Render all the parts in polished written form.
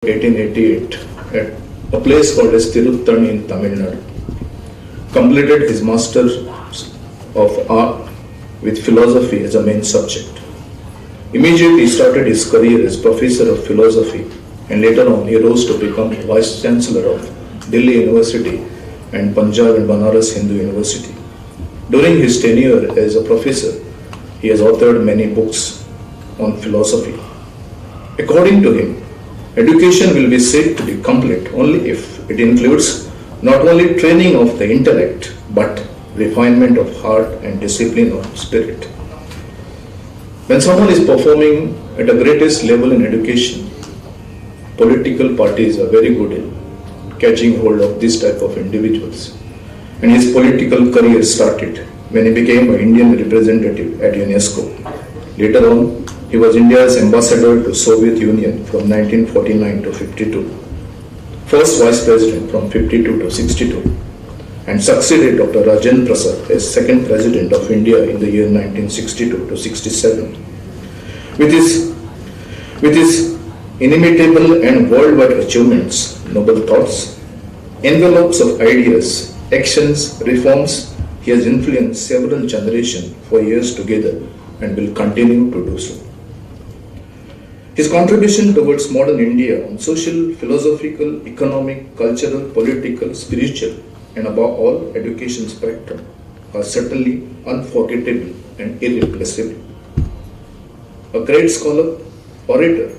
1888 at a place called as Tiruttani in Tamil Nadu. Completed his Master's of Art with philosophy as a main subject. Immediately he started his career as Professor of Philosophy, and later on he rose to become Vice Chancellor of Delhi University and Punjab and Banaras Hindu University. During his tenure as a professor, he has authored many books on philosophy. According to him, education will be said to be complete only if it includes not only training of the intellect but refinement of heart and discipline of spirit. When someone is performing at the greatest level in education, political parties are very good in catching hold of this type of individuals. And his political career started when he became an Indian representative at UNESCO. Later on, he was India's ambassador to Soviet Union from 1949 to 52, first vice president from 52 to 62, and succeeded Dr. Rajendra Prasad as second president of India in the year 1962 to 67. With his inimitable and worldwide achievements, noble thoughts, envelopes of ideas, actions, reforms, he has influenced several generations for years together and will continue to do so. His contribution towards modern India on social, philosophical, economic, cultural, political, spiritual, and above all, education spectrum are certainly unforgettable and irreplaceable. A great scholar, orator,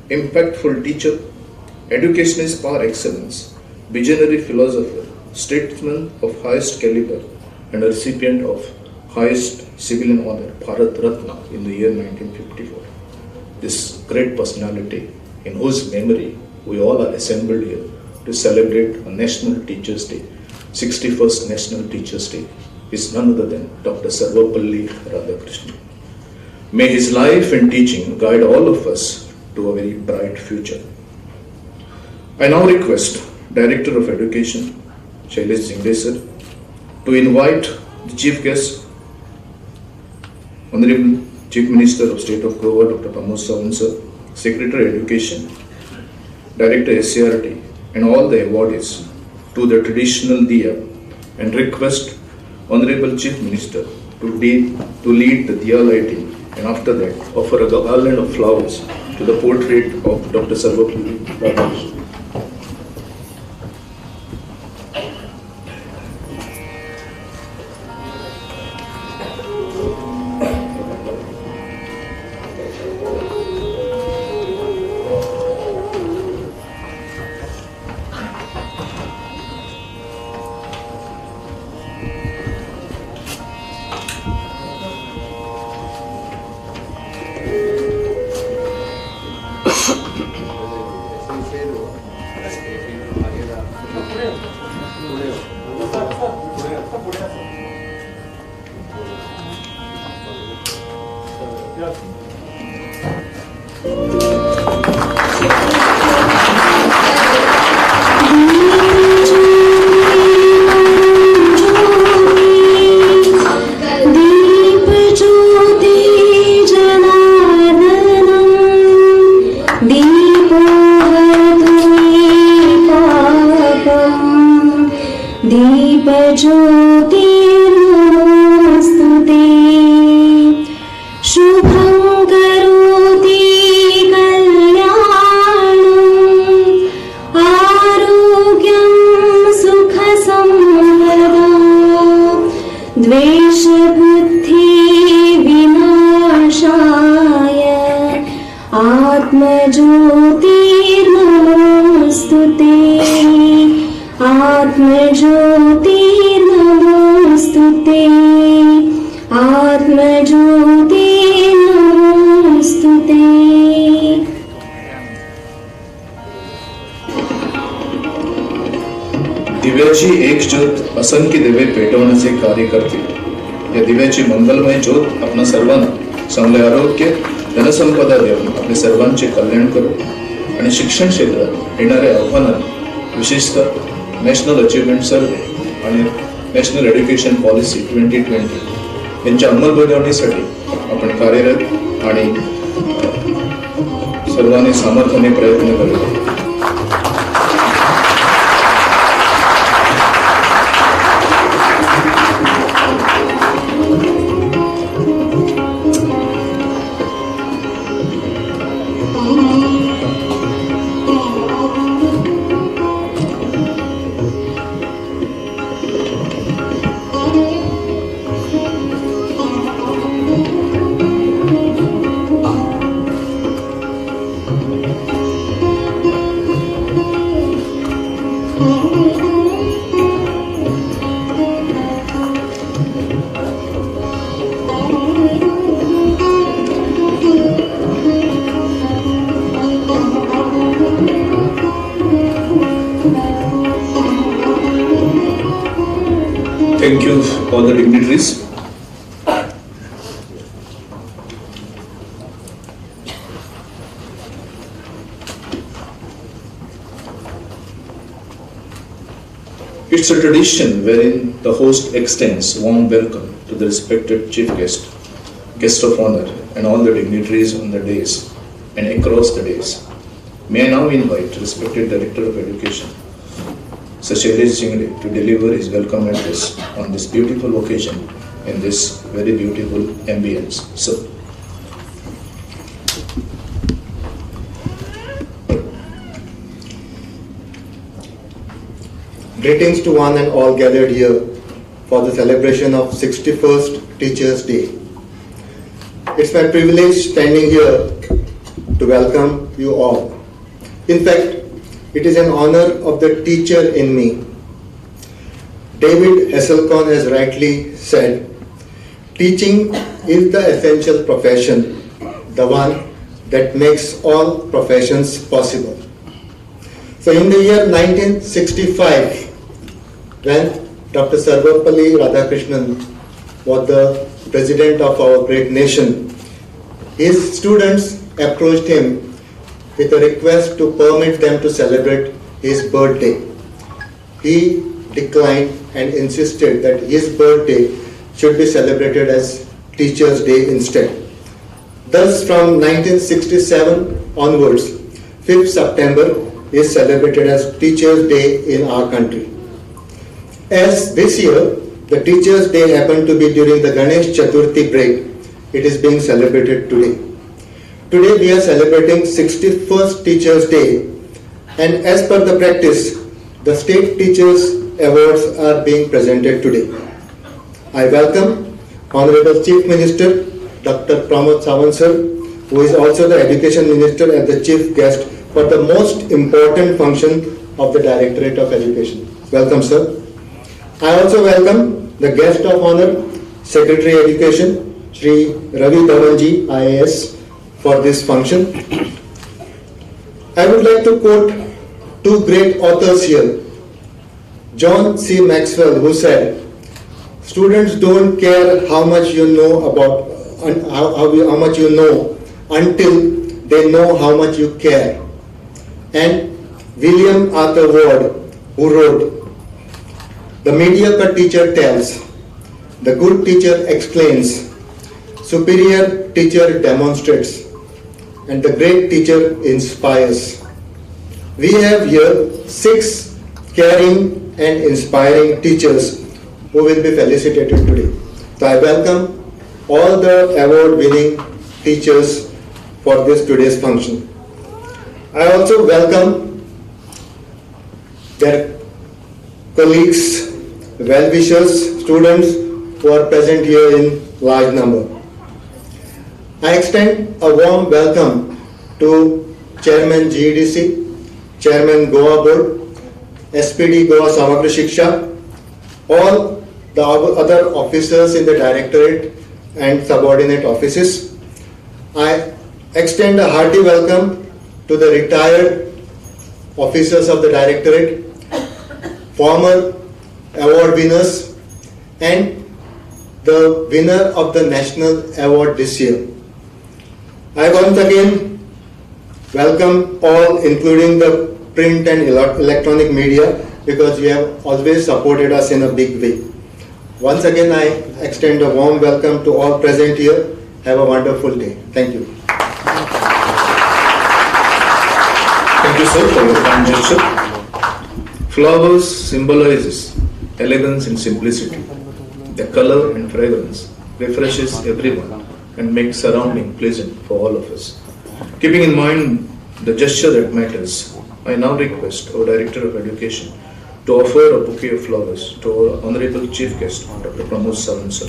impactful teacher, educationist par excellence, visionary philosopher, statesman of highest caliber, and a recipient of highest civilian honor, Bharat Ratna, in the year 1954. This great personality, in whose memory we all are assembled here to celebrate a National Teachers' Day, 61st National Teachers' Day, is none other than Dr. Sarvapalli Radhakrishnan. May his life and teaching guide all of us to a very bright future. I now request Director of Education, Shailesh Jindal sir, to invite the Chief Guest, Honorable Chief Minister of State of Goa, Dr. Pramod Sawant sir, Secretary Education, Director SCRT, and all the awardees to the traditional Diya, and request Honorable Chief Minister to lead the Diya lighting, and after that offer a garland of flowers to the portrait of Dr. Sarvapalli Radhakrishnan. दिव्याची एक ज्योत असंख्य दिवे पेटवण्याचे कार्य करते. या दिव्याची मंगलमय ज्योत आपणा सर्वांना चांगले आरोग्य, धनसंपदा देऊन आपले सर्वांचे कल्याण करो आणि शिक्षण क्षेत्रात येणाऱ्या आव्हानांना, विशेषतः नॅशनल अचीवमेंट सर्व्हे आणि नॅशनल एज्युकेशन पॉलिसी 2020 यांच्या अंमलबजावणीसाठी आपण कार्यरत आणि सर्वांनी सामर्थ्याने प्रयत्न करावे. Thank you, all the dignitaries. It's a tradition wherein the host extends warm welcome to the respected chief guest, guest of honor, and all the dignitaries on the days and across the days. May I now invite respected Director of Education, Sir Shailesh Jingde, to deliver his welcome address on this beautiful occasion in this very beautiful ambience. Sir. Greetings to one and all gathered here for the celebration of 61st Teachers' Day. It's my privilege standing here to welcome you all. In fact, it is an honor of the teacher in me. David Hasselhoff has rightly said, teaching is the essential profession, the one that makes all professions possible. So in the year 1965, when Dr. Sarvepalli Radhakrishnan was the president of our great nation, his students approached him with a request to permit them to celebrate his birthday. He declined and insisted that his birthday should be celebrated as Teachers' Day instead. Thus, from 1967 onwards, 5th September is celebrated as Teachers' Day in our country. As this year, the Teachers' Day happened to be during the Ganesh Chaturthi break, it is being celebrated today. Today we are celebrating 61st Teachers' Day, and as per the practice, the State Teachers Awards are being presented today. I welcome Honorable Chief Minister Dr. Pramod Sawant sir, who is also the Education Minister and the Chief Guest for the most important function of the Directorate of Education. Welcome, sir. I also welcome the Guest of Honor, Secretary Education, Shri Ravi Dhawanji, IAS, for this function. I would like to quote two great authors here. John C. Maxwell, who said, students don't care how much you know about how much you know until they know how much you care. And William Arthur Ward, who wrote, the mediocre teacher tells, the good teacher explains, superior teacher demonstrates, and the great teacher inspires. We have here 6 caring and inspiring teachers who will be felicitated today. So I welcome all the award-winning teachers for this today's function. I also welcome their colleagues, well-wishers, students who are present here in large number. I extend a warm welcome to Chairman GEDC, Chairman Goa Board, SPD Goa Samagra Shiksha, all the other officers in the Directorate and subordinate offices. I extend a hearty welcome to the retired officers of the Directorate, former award winners, and the winner of the National Award this year. I once again welcome all, including the print and electronic media, because you have always supported us in a big way. Once again, I extend a warm welcome to all present here. Have a wonderful day. Thank you. Thank you, sir, for your kind gesture. Flowers symbolizes elegance and simplicity. The color and fragrance refreshes everyone and makes surrounding pleasant for all of us. Keeping in mind the gesture that matters, I now request our Director of Education to offer a bouquet of flowers to our Honorable Chief Guest, Dr. Pramod Sawant sir.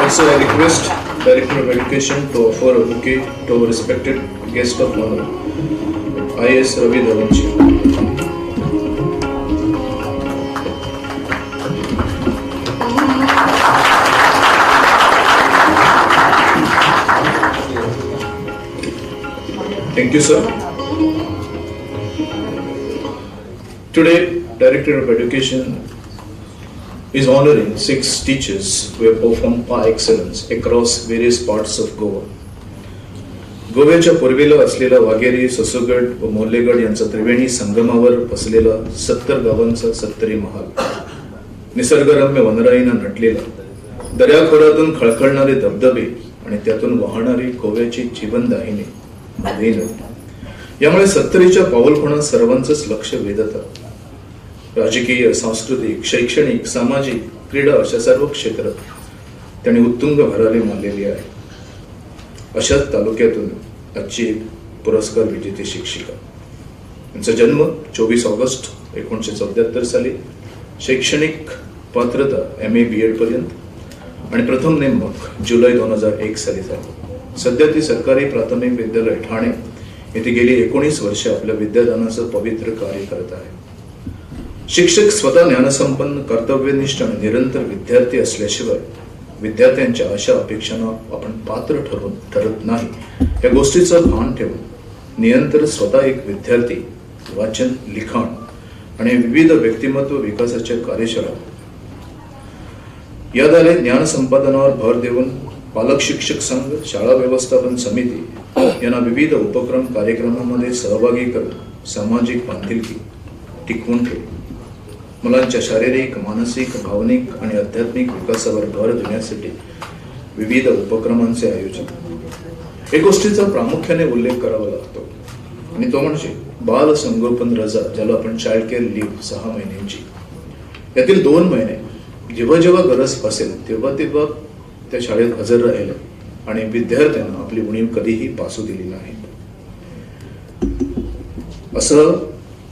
Also, I request Director of Education to offer a bouquet to our respected guest of honor, IAS Ravi Dhawanji. Thank you, sir. Today, Director of Education is honoring 6 teachers who have performed par excellence across various parts of Goa. गोव्याच्या पूर्वेला असलेला वाघेरी, ससुगड व मोल्लेगड यांचा त्रिवेणी संगमावर बसलेला 70 गावांचा 70 महाल, निसर्गरम्य वनराईनं नटलेला, दर्याखोऱ्यातून खळखळणारे धबधबे आणि त्यातून वाहणारी गोव्याची जीवनदाहिनी नदी नदी, यामुळे 70च्या पाऊलखुणा सर्वांचंच लक्ष वेधतात. राजकीय, सांस्कृतिक, शैक्षणिक, सामाजिक, क्रीडा अशा सर्व क्षेत्रात त्यांनी उत्तुंग भरारी मानलेली आहे. अशाच तालुक्यातून आजची एक पुरस्कार विजेती शिक्षिका. त्यांचा जन्म 24 ऑगस्ट 1974 साली, शैक्षणिक पात्रता MA BEd पर्यंत आणि प्रथम नेमणूक जुलै 2001 साली झाली. सध्या ती सरकारी प्राथमिक विद्यालय ठाणे येथे गेली 19 वर्ष आपल्या विद्यादानाचं पवित्र कार्य करत आहे. शिक्षक स्वतः ज्ञानसंपन्न, कर्तव्यनिष्ठ आणि निरंतर विद्यार्थी असल्याशिवाय विद्यार्थ्यांच्या आशा अपेक्षांना आपण पात्र ठरत नाही, या गोष्टीचं भान ठेवून निरंतर स्वतः एक विद्यार्थी वाचन, लिखाण आणि विविध व्यक्तिमत्व विकासाच्या कार्यशाळा यात आले. ज्ञान संपादनावर भर देऊन पालक शिक्षक संघ, शाळा व्यवस्थापन समिती यांना विविध उपक्रम कार्यक्रमांमध्ये सहभागी करून सामाजिक बांधिलकी टिकवून ठेवली. मुलांच्या शारीरिक, मानसिक, भावनिक आणि आध्यात्मिक विकासावर भर देण्यासाठी विविध उपक्रमांचे आयोजन. एक गोष्टीचा प्रामुख्याने उल्लेख करावा लागतो आणि तो म्हणजे बाल संगोपन रजा, ज्याला आपण चाइल्ड केअर लीव्ह 6 महिन्यांची. यातील 2 महिने जेव्हा जेव्हा गरज असेल तेव्हा तेव्हा त्या शाळेत हजर राहिले आणि विद्यार्थ्यांना आपली उणीव कधीही पासू दिली नाही. असं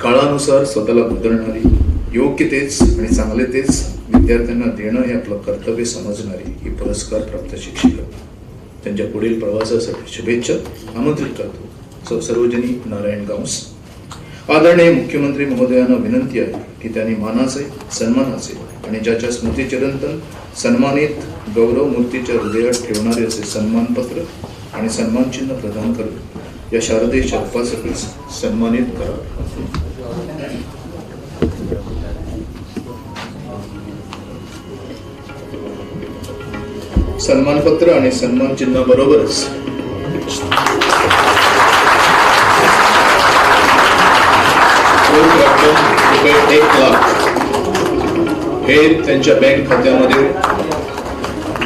काळानुसार स्वतःला बदलणारी, योग्य तेच आणि चांगले तेच विद्यार्थ्यांना देणं हे आपलं कर्तव्य समजणारी ही पुरस्कार प्राप्त शिक्षिका. त्यांच्या पुढील प्रवासासाठी शुभेच्छा आमंत्रित करतो. सर्वजनी नारायण गावस. आदरणीय मुख्यमंत्री महोदयांना विनंती आहे की त्यांनी मानाचे, सन्मानाचे आणि ज्याच्या स्मृतिचिरंतन सन्मानित गौरव मूर्तीच्या हृदयात ठेवणारे असे सन्मानपत्र आणि सन्मानचिन्ह प्रदान करून या शारदेच्या उपासकेस सन्मानित करा. सन्मानपत्र आणि सन्मान चिन्ह बरोबरच रुपये 1 लाख हे त्यांच्या बँक खात्यामध्ये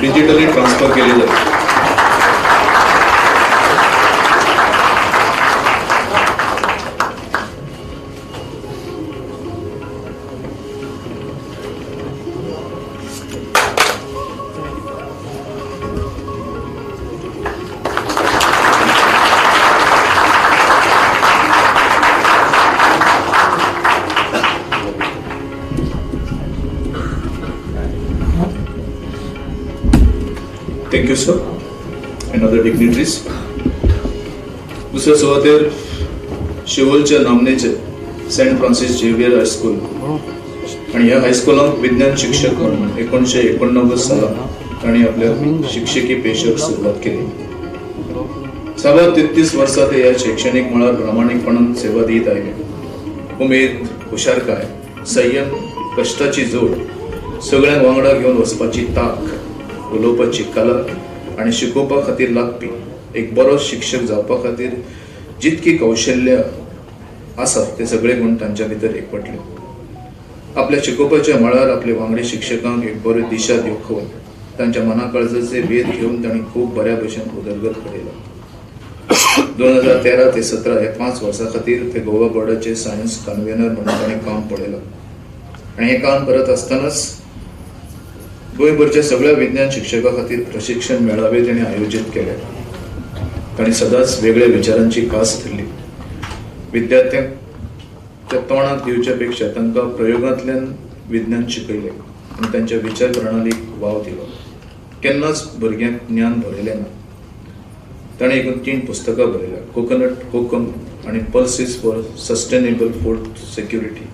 डिजिटली ट्रान्सफर केले जाईल. Thank you, sir. And other dignitaries. दुसऱ्या सुवातेर शिवोलच्या नामनेचे सेंट फ्रान्सिस झेवियर हायस्कूल आणि ह्या हायस्कुलांत विज्ञान शिक्षक म्हणून 1989 सालात ताणी आपल्या शिक्षकी पेशाक सुरुवात केली. 33 वर्सां ते ह्या शैक्षणिक मळार प्रामाणिकपणान सेवा दीत आयले. उमेद, हुशारकाय, संयम, कष्टाची जोड, सगळ्यांक वांगडा घेऊन वचपाची ताक, उलोवपाची कला आणि शिकोवपा खातीर लागपी एक बरो शिक्षक जावपा खातीर जितकी कौशल्य आसा ते सगळे गुण तांच्या भितर एकवटले. आपल्या शिकोवपाच्या मळार आपले वांगडी शिक्षकांक एक बरी दिशा दाखोवन तांच्या मनाकाळजाचे वेध घेवन तांणी खूब बऱ्या भशेन उदरगत करिला. 2013 ते 17 ह्या 5 वर्सां खातीर ते गोवा बोर्डाचे सायन्स कन्व्हेनर म्हणून तांणी काम पळयलां आणि हे काम करत असतानाच गोंयभरच्या सगळ्या विज्ञान शिक्षकां खातीर प्रशिक्षण मेळावे ताणें आयोजीत केले. ताणें सदांच वेगळ्या विचारांची कास धरली. विद्यार्थ्यांक तोंडात दिवच्या पेक्षा तांकां प्रयोगांतल्यान विज्ञान शिकयलें आनी तांच्या विचार प्रणालीक वाव दिलो. केन्नाच भुरग्यांक ज्ञान भरयलें ना. ताणें एकूण 3 पुस्तकां बरयल्या: कोकोनट, कोकम आणि पल्सीस फॉर सस्टेनेबल फूड सिक्युरिटी.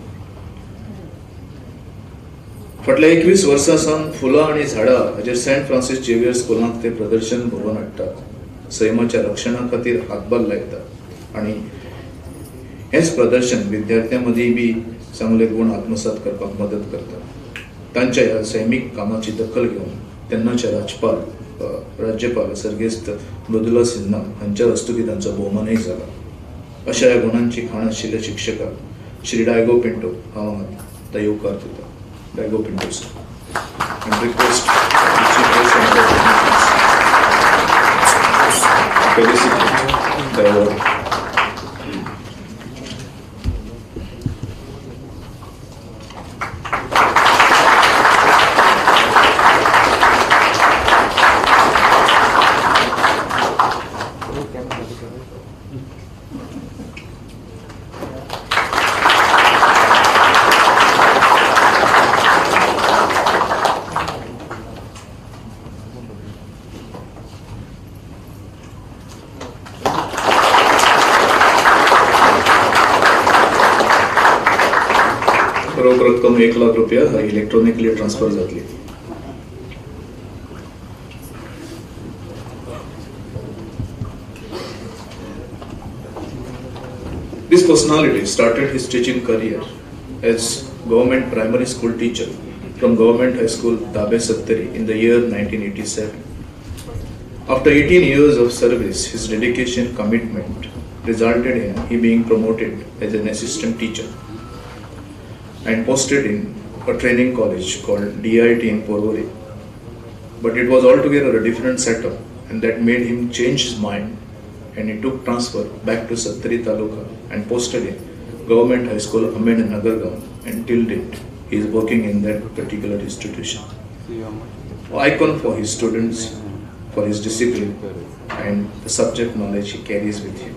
फाटल्या 21 वर्सां सावन फुलां आणि झाडां हाचेर सेंट फ्रान्सिस झेवियर स्कुलांत ते प्रदर्शन भरवून हाडटात. सैमाच्या रक्षणा खातीर हातभार लायतात आणि हेच प्रदर्शन विद्यार्थ्यांमध्ये बी चांगले गुण आत्मसात करपाक मदत करता. तांच्या ह्या सैमीक कामाची दखल घेवन तेन्नाचे राज्यपाल सर्गेस्त मृदुला सिन्हा हांच्या हस्तुकी तांचो भोवमानय जाला. अशा ह्या गुणांची खाण आशिल्ल्या शिक्षकाक श्री डायगो पिंटो हांव आतां येवकार दिता. Diego Pinto sir. And request the Chief Guest and other dignitaries to felicitate the award. रोख रक्कम 1 लाख रुपया इलेक्ट्रॉनिकली ट्रान्सफर जातली. This personality started his teaching career as government primary school teacher from Government High School Dabe Sattari in the year 1987. After 18 years of service, his dedication commitment resulted in he being promoted as an assistant teacher and posted in a training college called DIT in Porvorim. But it was altogether a different setup, and that made him change his mind, and he took transfer back to Sattari Taluka and posted in Government High School Ahmed Nagargaon, and till date he is working in that particular institution. Icon for his students, for his discipline and the subject knowledge he carries with him.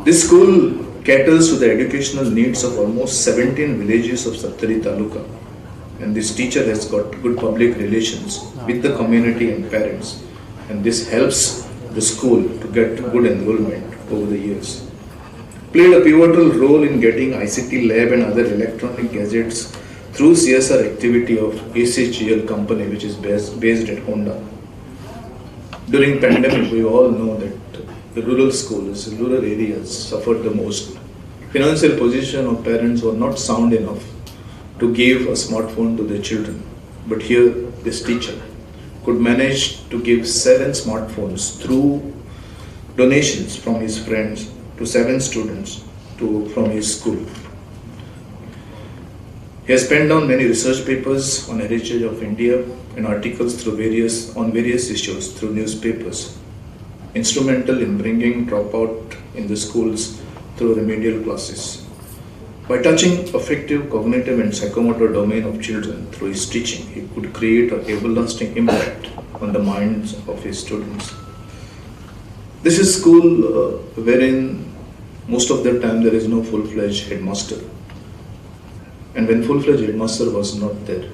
This school caters to the educational needs of almost 17 villages of Sattari Taluka, and this teacher has got good public relations with the community and parents, and this helps the school to get good enrollment over the years. Played a pivotal role in getting ICT lab and other electronic gadgets through CSR activity of ACGL company, which is based at Honda. During pandemic, we all know that the rural schools, rural areas suffered the most. Financial position of parents were not sound enough to give a smartphone to their children. But here, this teacher could manage to give 7 smartphones through donations from his friends to 7 students from his school. He has penned down many research papers on heritage of India and articles on various issues through newspapers. Instrumental in bringing dropout in the schools through remedial classes. By touching affective, cognitive and psychomotor domain of children through his teaching, he could create an everlasting impact on the minds of his students. This is school wherein most of the time there is no full-fledged headmaster. And when full-fledged headmaster was not there,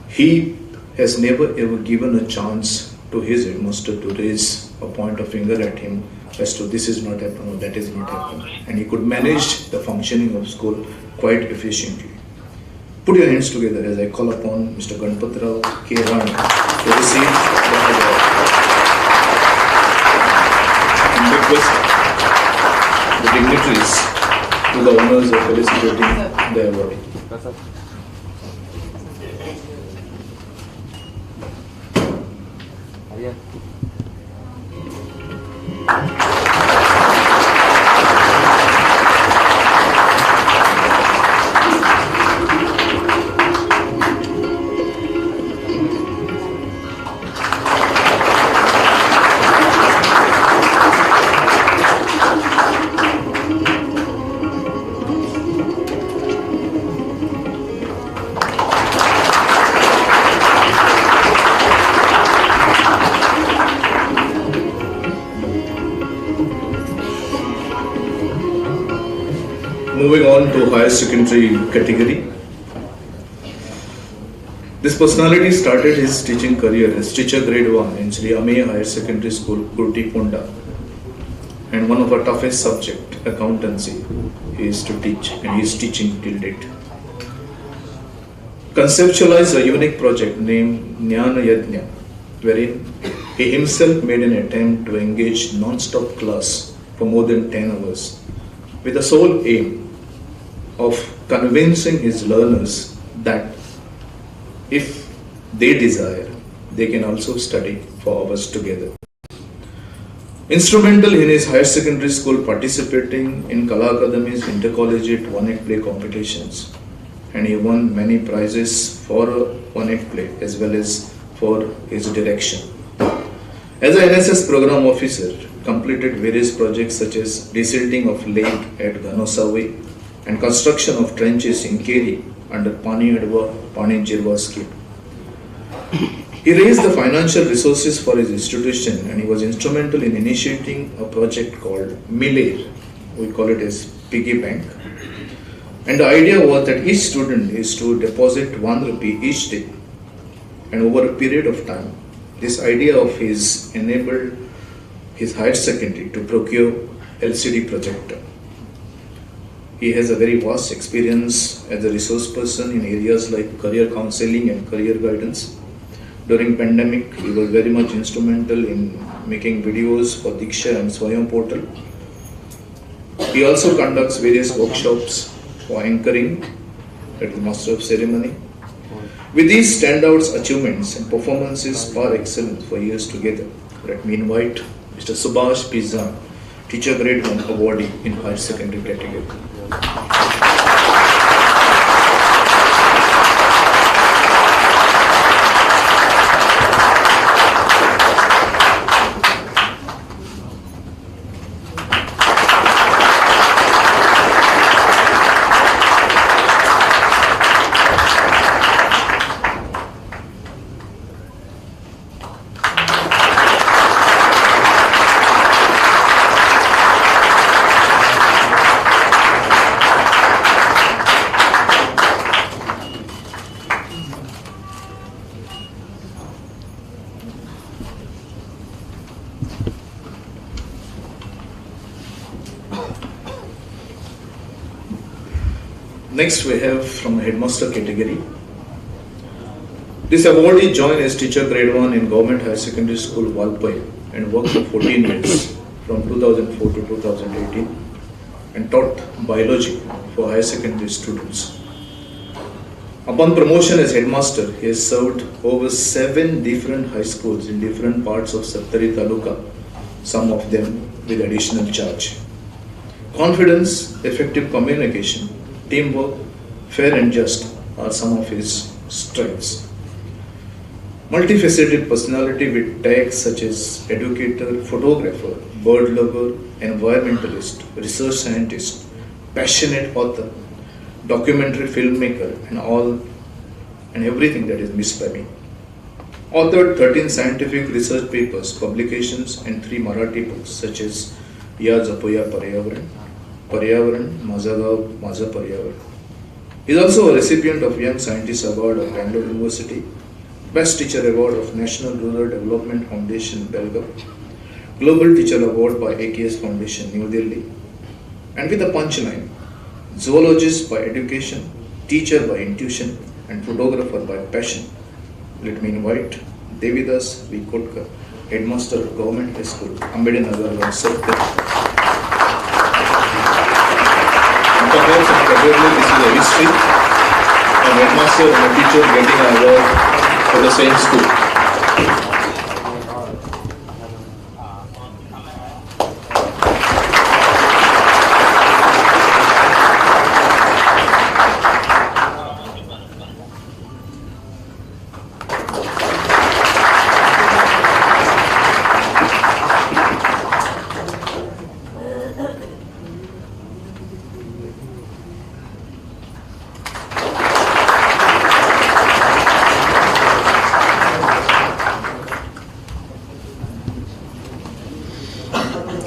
he has never ever given a chance to his headmaster to raise a point of finger at him as to this is not happening or that is not happening. And he could manage the functioning of school quite efficiently. Put your hands together as I call upon Mr. Ganpatrao K. Rani to receive the award. And request the dignitaries to the honors of felicitating the award. Moving on to higher secondary category. This personality started his teaching career as teacher grade 1 in Sri Ameya Higher Secondary School, Kurti Ponda. And one of our toughest subject, accountancy, he is to teach, and he is teaching till date. Conceptualized a unique project named Jnana Yajna, wherein he himself made an attempt to engage non-stop class for more than 10 hours with the sole aim of convincing his learners that if they desire, they can also study for hours together. Instrumental in his higher secondary school participating in Kala Akademi's intercollegiate one-act play competitions, and he won many prizes for one-act play as well as for his direction. As an NSS program officer, completed various projects such as desilting of lake at Ganosaway and construction of trenches in Keri under Pani Adwa, Pani Jirwa scheme. He raised the financial resources for his institution and he was instrumental in initiating a project called Milair, we call it as piggy bank. And the idea was that each student is to deposit 1 rupee each day, and over a period of time, this idea of his enabled his higher secondary to procure LCD projector. He has a very vast experience as a resource person in areas like career counseling and career guidance. During pandemic, he was very much instrumental in making videos for Diksha and Swayam portal. He also conducts various workshops for anchoring, that is Master of Ceremony. With these standouts, achievements and performances par excellence for years together, let me invite Mr. Subhash Pizan, Teacher Grade 1 awardee in Higher Secondary category. Next we have from the headmaster category. This awardee joined as teacher grade 1 in Government Higher Secondary School, Valpai, and worked for 14 years from 2004 to 2018 and taught biology for higher secondary students. Upon promotion as headmaster, he has served over 7 different high schools in different parts of Sattari Taluka, some of them with additional charge. Confidence, effective communication, teamwork, fair and just are some of his strengths. Multifaceted personality with tags such as educator, photographer, bird lover, environmentalist, research scientist, passionate author, documentary filmmaker, and everything that is missed by me. Authored 13 scientific research papers, publications, and 3 Marathi books such as Ya Japuya Paryavaran, Paryavaran, Mazagav, Maza Paryavaran. He is also a recipient of Young Scientist Award of Bangalore University, Best Teacher Award of National Rural Development Foundation, Belgaum, Global Teacher Award by AKS Foundation, New Delhi, and with a punchline, zoologist by education, teacher by intuition, and photographer by passion. Let me invite Devidas V. Kotkar, Headmaster of Government High School, Ambednagar, Satya. Perhaps and this is a history, a headmaster and a teacher getting an award for the same school.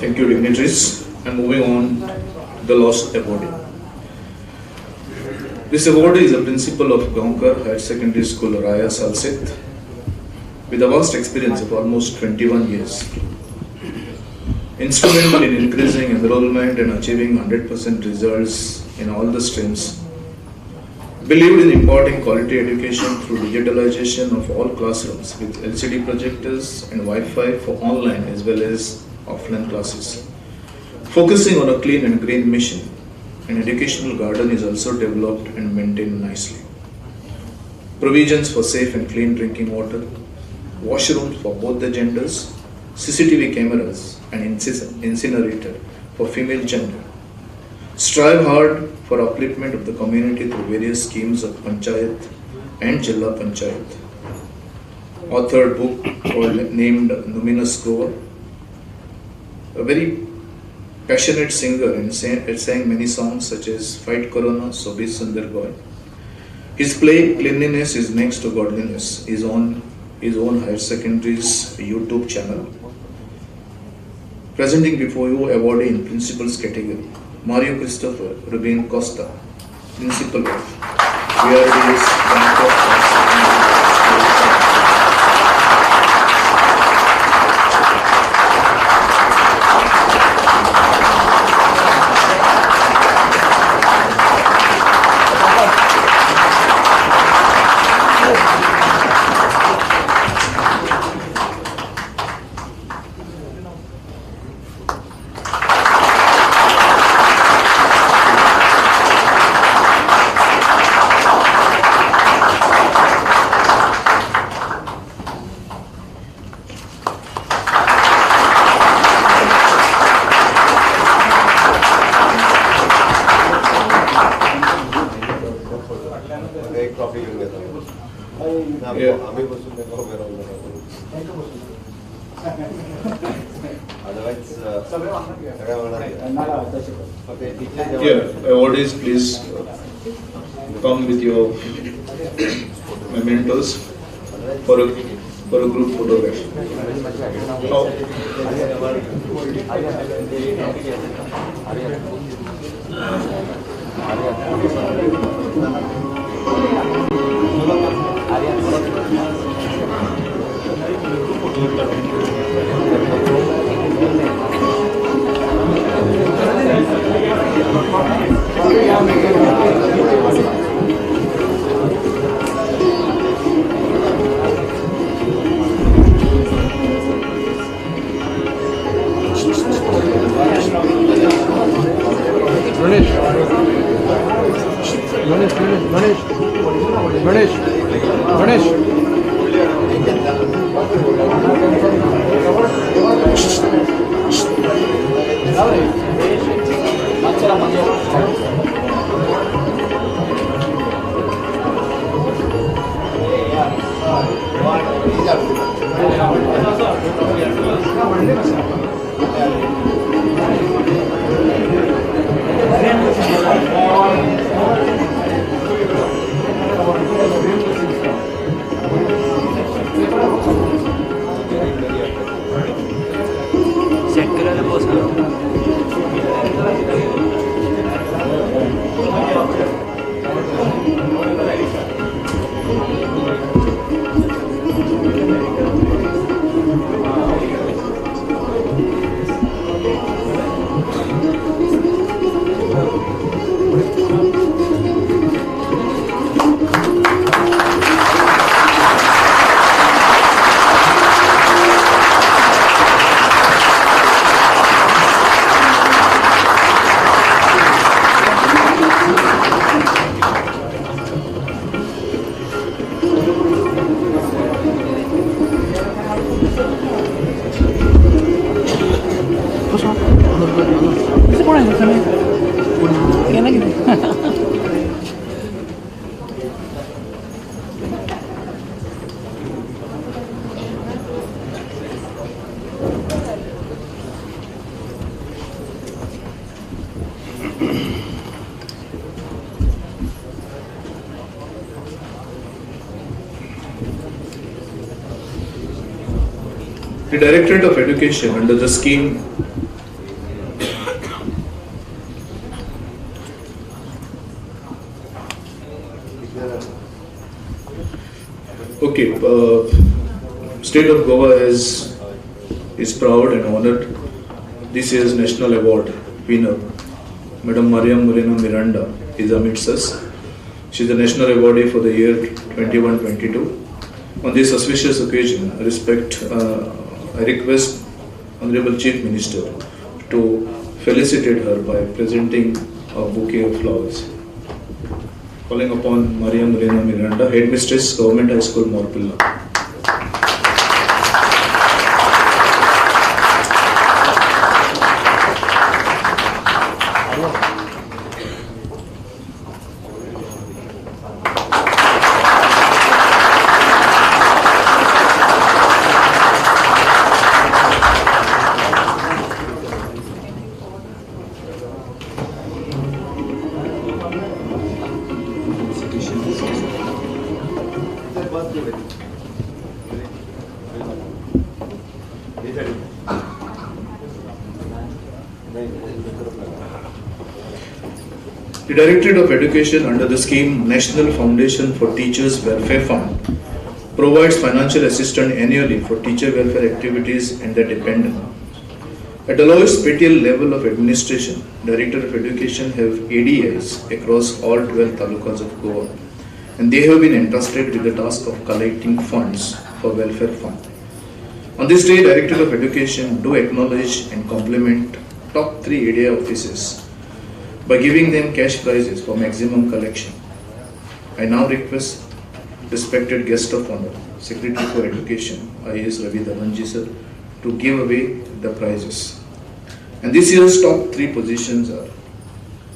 Thank you, dignitaries. And moving on, the last awardee. This awardee is a principal of Gaonkar Higher Secondary School, Raya Salset, with a vast experience of almost 21 years. Instrumental in increasing enrollment and achieving 100% results in all the streams. Believed in imparting quality education through digitalization of all classrooms with LCD projectors and Wi-Fi for online as well as offline classes. Focusing on a clean and green mission, an educational garden is also developed and maintained nicely. Provisions for safe and clean drinking water, washrooms for both the genders, CCTV cameras and incinerator for female gender. Strive hard for upliftment of the community through various schemes of Panchayat and Jilla Panchayat. Authored book called named Numinous Goa. A very passionate singer and sang many songs such as Fight Corona, Sobi Sundar Goy. His play Cleanliness is Next to Godliness is on his own higher secondary's YouTube channel. Presenting before you awardee in principals category, Mario Christopher Rubin Costa, Principal of VRDS Bank of एक coffee घेऊन घेतो आम्ही बसून देतो otherwise सगळ्या awardees, please come with your mementos for a group photograph. Ganesh. The Directorate of Education under the scheme State of Goa is proud and honored this year's National Award winner, Madam Mariam Moreno Miranda, is amidst us. She is the National Awardee for the year 21-22. On this auspicious occasion, I request Honorable Chief Minister to felicitate her by presenting a bouquet of flowers. Calling upon Maria Morena Miranda, Headmistress, Government High School, Morpilla. The Directorate of Education under the scheme National Foundation for Teachers Welfare Fund provides financial assistance annually for teacher welfare activities and their dependents. At the lowest petial level of administration, Director of Education have ADIs across all 12 talukas of Goa, and they have been entrusted with the task of collecting funds for welfare fund. On this day, Director of Education do acknowledge and compliment top 3 ADI offices by giving them cash prizes for maximum collection. I now request respected guest of honor, Secretary for Education, IAS Ravi Dhawanji sir, to give away the prizes. And this year's top 3 positions are: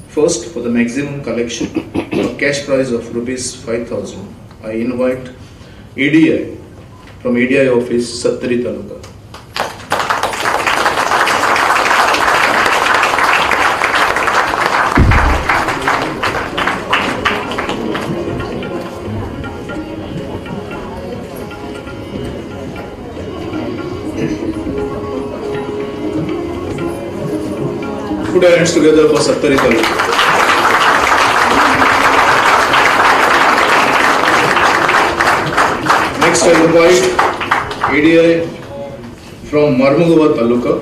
first, for the maximum collection, a cash prize of rupees 5,000. I invite ADI from ADI office, Sattari Taluka. Put our hands together for Sattari Taluka. Next, I invite ADI from Marmugava Taluka.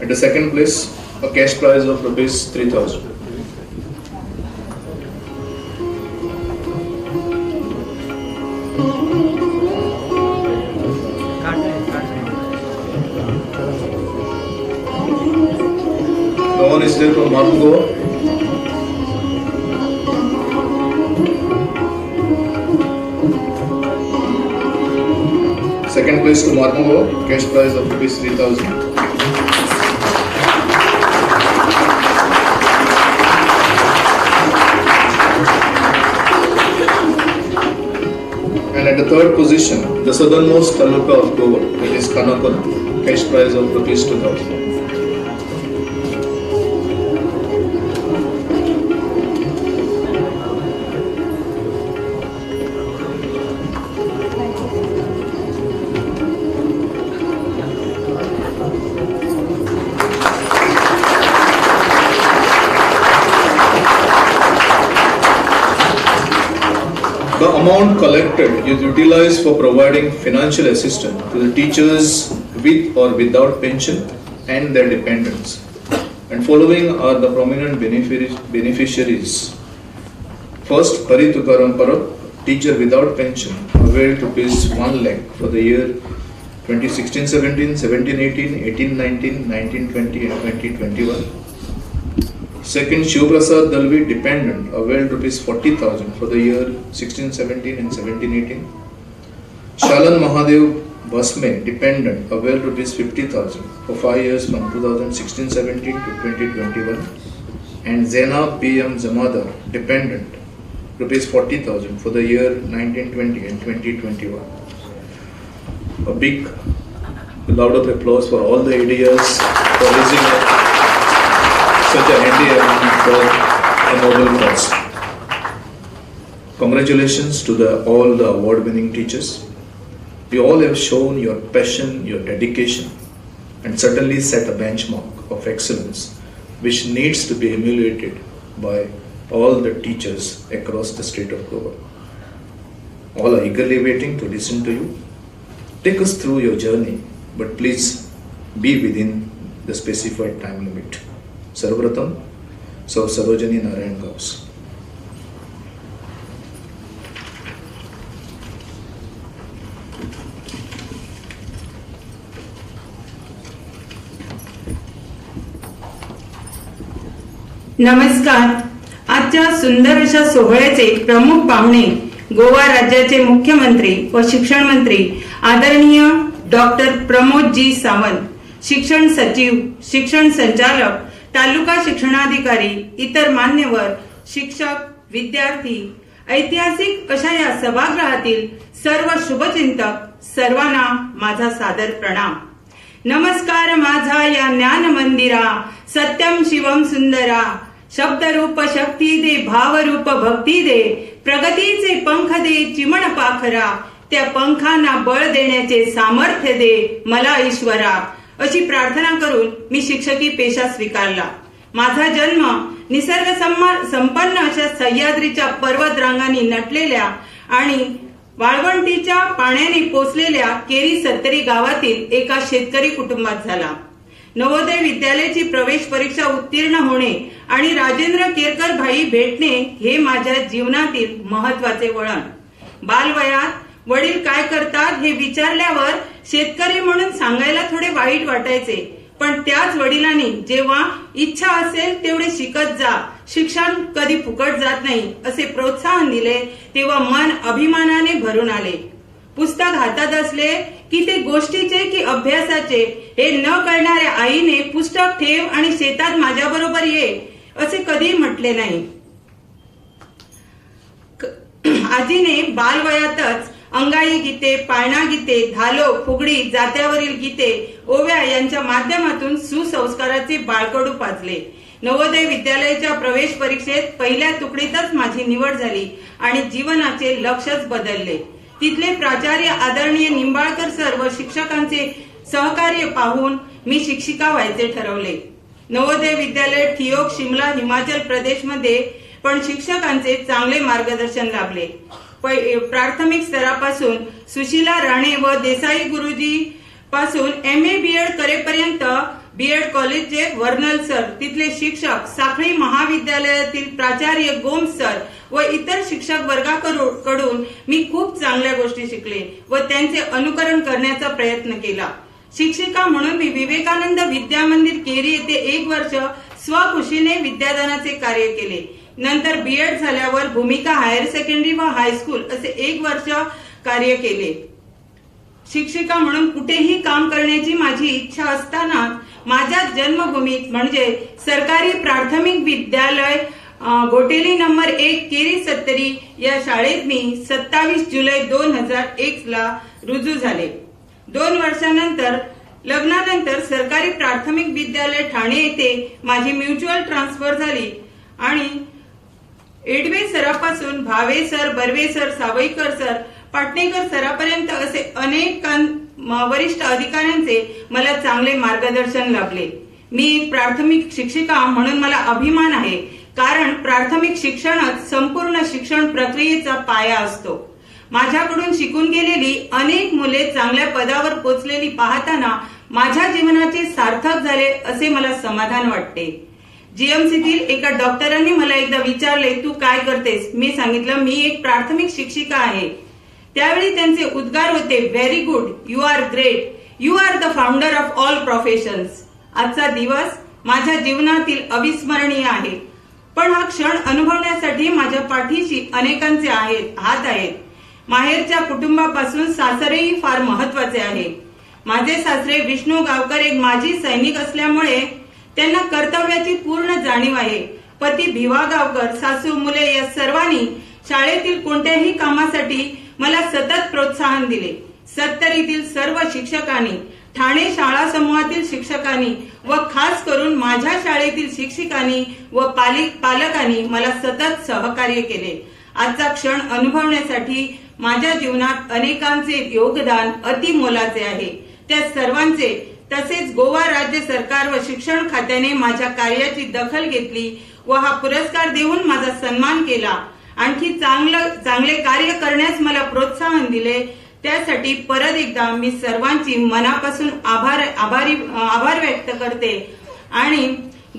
At the second place, a cash prize of rupees 3,000. No one is there from Marmugava? Second place to Marmugava, cash prize of rupees 3,000. And at the third position, the southernmost taluka of Goa, it is Kanakola, cash prize of rupees 2,000. The amount collected is utilized for providing financial assistance to the teachers with or without pension and their dependents. And following are the prominent beneficiaries. First, Hari Tukaram Parab, teacher without pension, availed rupees 1 lakh for the year 2016-17, 17-18, 18-19, 19-20 and 2021. Second, Shivprasad Dalvi, dependent, availed rupees 40,000 for the year 16-17 and 17-18. Shalan Mahadev Basme, dependent, availed rupees 50,000 for 5 years from 2016-17 to 2021. And Zainab PM Zamadar, dependent, rupees 40,000 for the year 19-20 and 2021. A big round of applause for all the ADIs for raising up such a handy amount for a noble cause. Congratulations to all the award-winning teachers. You all have shown your passion, your dedication, and certainly set a benchmark of excellence which needs to be emulated by all the teachers across the state of Goa. All are eagerly waiting to listen to you. Take us through your journey, but please be within the specified time limit. Sarvapratham, Sir Sarojini Narayan Gaus. नमस्कार. आजच्या सुंदर अशा सोहळ्याचे प्रमुख पाहुणे गोवा राज्याचे मुख्यमंत्री व शिक्षण मंत्री आदरणीय डॉक्टर प्रमोदजी सावंत, शिक्षण सचिव, शिक्षण संचालक, तालुका शिक्षणाधिकारी, इतर मान्यवर, शिक्षक, विद्यार्थी, ऐतिहासिक अशा या सभागृहातील सर्व शुभचिंतक सर्वांना माझा सादर प्रणाम. नमस्कार माझा या ज्ञान मंदिरा, सत्यम शिवम सुंदरा, शब्दरूप शक्ती दे, भावरूप भक्ती दे, प्रगतीचे पंख दे, चिमण पाखरा, त्या पंखांना बळ देण्याचे सामर्थ्य दे मला ईश्वरा, अशी प्रार्थना करून मी शिक्षकी पेशा स्वीकारला. माझा जन्म निसर्ग संपन्न अशा सह्याद्रीच्या पर्वत रांगांनी नटलेल्या आणि वाळवंटीच्या पाण्याने पोचलेल्या केरी सत्तरी गावातील एका शेतकरी कुटुंबात झाला. नवोदय विद्यालयाची प्रवेश परीक्षा उत्तीर्ण होणे आणि राजेंद्र केरकर भाई भेटणे हे माझ्या जीवनातील महत्वाचे वळण. बालवयात वडील काय करतात हे विचारल्यावर शेतकरी म्हणून सांगायला थोडे वाईट वाटायचे, पण त्याच वडिलांनी जेव्हा इच्छा असेल तेवढे शिकत जा, शिक्षण कधी फुकट जात नाही असे प्रोत्साहन दिले, तेव्हा मन अभिमानाने भरून आले. पुस्तक हातात असले की ते गोष्टीचे की अभ्यासाचे हे न कळणाऱ्या आईने पुस्तक ठेव आणि शेतात माझ्याबरोबर ये असे कधी म्हटले नाही. आजीने बालवयातच अंगाई गीते, पाळणा गीते, धालो, फुगडी, जात्यावरील गीते, ओव्या यांच्या माध्यमातून सुसंस्काराचे बाळकडू पाजले. नवोदय विद्यालयाच्या प्रवेश परीक्षेत पहिल्या तुकडीतच माझी निवड झाली आणि जीवनाचे लक्षच बदलले. तिथले प्राचार्य आदरणीय निंबाळकर सर व शिक्षकांचे सहकार्य पाहून मी शिक्षिका व्हायचे ठरवले. नवोदय विद्यालय ठियोग, शिमला, हिमाचल प्रदेश मध्ये पण शिक्षकांचे चांगले मार्गदर्शन लाभले. प्राथमिक स्तरापासून सुशीला राणे व देसाई गुरुजी पासून MA BEd करेपर्यंत BEd कॉलेजचे वर्नल सर, तिथले शिक्षक, साखळी महाविद्यालयातील प्राचार्य गोम्स सर व इतर शिक्षक वर्गाकडून मी खूप चांगल्या गोष्टी शिकले व त्यांचे अनुकरण करण्याचा प्रयत्न केला. शिक्षिका म्हणून मी विवेकानंद विद्या मंदिर केरी येथे 1 वर्ष स्वखुशीने विद्यादानाचे कार्य केले. नंतर BEd झाल्यावर भूमिका हायर सेकंडरी व हायस्कूल असे 1 वर्ष कार्य केले. शिक्षिका म्हणून कुठेही काम करण्याची माझी इच्छा असताना माझ्या जन्मभूमीत म्हणजे सरकारी प्राथमिक विद्यालय घोटेली नंबर 1 केरी सत्तरी या शाळेत मी 27 जुलै 2001 ला रुजू झाले. 2 वर्षानंतर लग्नानंतर सरकारी प्राथमिक विद्यालय ठाणे येथे माझी म्युच्युअल ट्रान्सफर झाली आणि एडवे सरापासून Bhave sir, Barve sir, Sawaikar sir, Patnekar सरापर्यंत असे अनेक वरिष्ठ अधिकाऱ्यांचे मला चांगले मार्गदर्शन लाभले. मी एक प्राथमिक शिक्षिका म्हणून मला अभिमान आहे, कारण प्राथमिक शिक्षणच संपूर्ण शिक्षण प्रक्रियेचा पाया असतो. माझ्याकडून शिकून गेलेली अनेक मुले चांगल्या पदावर पोचलेली पाहताना माझ्या जीवनाचे सार्थक झाले असे मला समाधान वाटते. GMCतील एका डॉक्टरांनी मला एकदा विचारले, तू काय करतेस? मी सांगितलं, मी एक प्राथमिक शिक्षिका आहे. त्यावेळी त्यांचे उद्गार होते, very good, you are great, you are the founder of all professions. आजचा दिवस माझ्या जीवनातील अविस्मरणीय आहे, पण हा क्षण अनुभवण्यासाठी माझ्या पाठीशी अनेकांचे हात आहेत. माहेरच्या कुटुंबापासून सासरेही फार महत्वाचे आहे. माझे सासरे विष्णू गावकर एक माजी सैनिक असल्यामुळे त्यांना कर्तव्याची पूर्ण जाणीव आहे. पती भिवा गावकर, सासू, मुले या सर्वांनी शाळेतील कोणत्याही कामासाठी मला सतत प्रोत्साहन दिले. सत्तरीतील सर्व शिक्षकांनी, ठाणे शाळा समूहातील शिक्षकांनी व खास करून माझ्या शाळेतील शिक्षकांनी व पालकांनी मला सतत सहकार्य केले. आजचा क्षण अनुभवण्यासाठी माझ्या जीवनात अनेकांचे योगदान अति मोलाचे आहे. त्या सर्वांचे तसेच गोवा राज्य सरकार व शिक्षण खात्याने माझ्या कार्याची दखल घेतली व हा पुरस्कार देऊन माझा सन्मान केला. आणखी चांगले कार्य करण्यास मला प्रोत्साहन दिले. त्यासाठी परत एकदा मी सर्वांची मनापासून आभार व्यक्त करते. आणि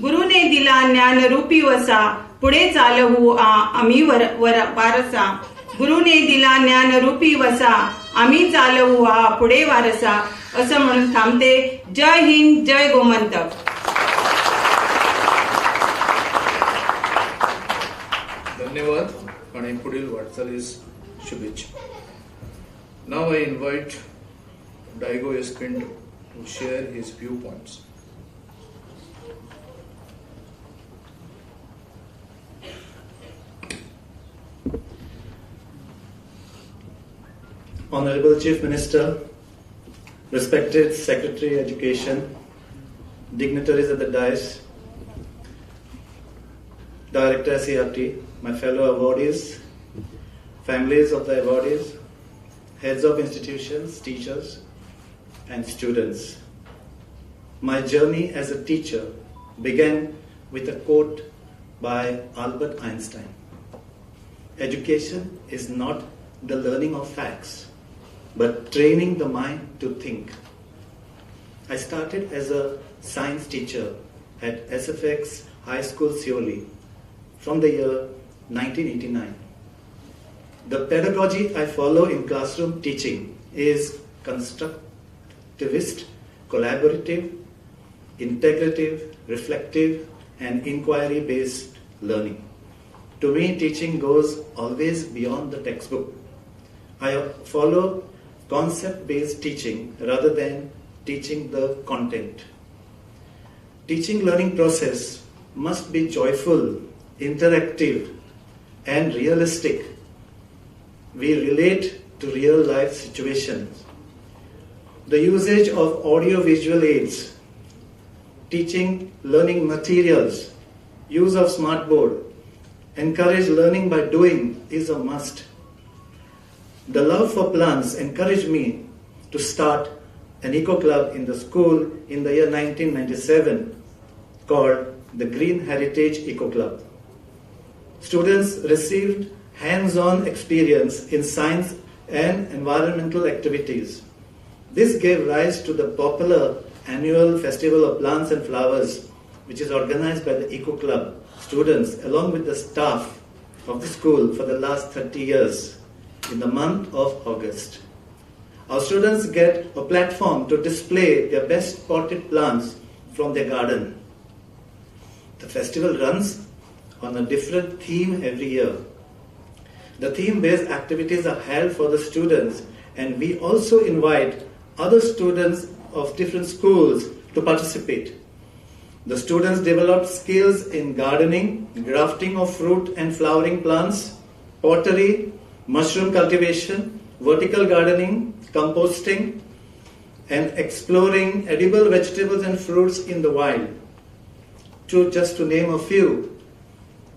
गुरुने दिला ज्ञान रूपी वसा, पुढे चालवू आम्ही वारसा. गुरुने दिला ज्ञान रूपी वसा, आम्ही चालवू पुढे वारसा, असं म्हणून थांबते. जय हिंद, जय गोमंतक. धन्यवाद आणि पुढील वाटचालीस शुभेच्छा. Now I invite Daigo Espindo to share his viewpoints. Honorable Chief Minister, respected Secretary Education, dignitaries at the dais, Director CRT, my fellow awardees, families of the awardees, heads of institutions, teachers, and students. My journey as a teacher began with a quote by Albert Einstein. Education is not the learning of facts, but training the mind to think. I started as a science teacher at SFX High School, Seoli, from the year 1989. The pedagogy I follow in classroom teaching is constructivist, collaborative, integrative, reflective, and inquiry-based learning. To me, teaching goes always beyond the textbook. I follow concept-based teaching rather than teaching the content. Teaching learning process must be joyful, interactive, and realistic. We relate to real life situations. The usage of audio-visual aids, teaching learning materials, use of smartboard, encourage learning by doing is a must. The love for plants encouraged me to start an eco club in the school in the year 1997 called the Green Heritage Eco Club. Students received hands-on experience in science and environmental activities. This gave rise to the popular annual Festival of Plants and Flowers, which is organized by the Eco Club students along with the staff of the school for the last 30 years in the month of August. Our students get a platform to display their best potted plants from their garden. The festival runs on a different theme every year. The theme-based activities are held for the students, and we also invite other students of different schools to participate. The students develop skills in gardening, grafting of fruit and flowering plants, pottery, mushroom cultivation, vertical gardening, composting, and exploring edible vegetables and fruits in the wild. Just to name a few.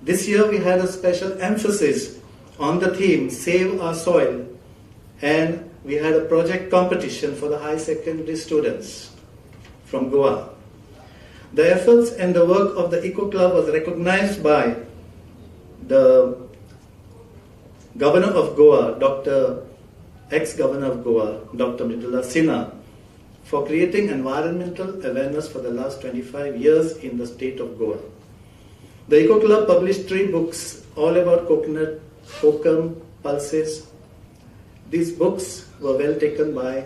This year we had a special emphasis on the theme Save Our Soil, and we had a project competition for the high secondary students from Goa. The efforts and the work of the Eco Club was recognized by the Governor of Goa, ex-Governor of Goa, Dr. Mridula Sinha, for creating environmental awareness for the last 25 years in the state of Goa. The Eco Club published 3 books all about coconut, kokum, pulses. These books were well taken by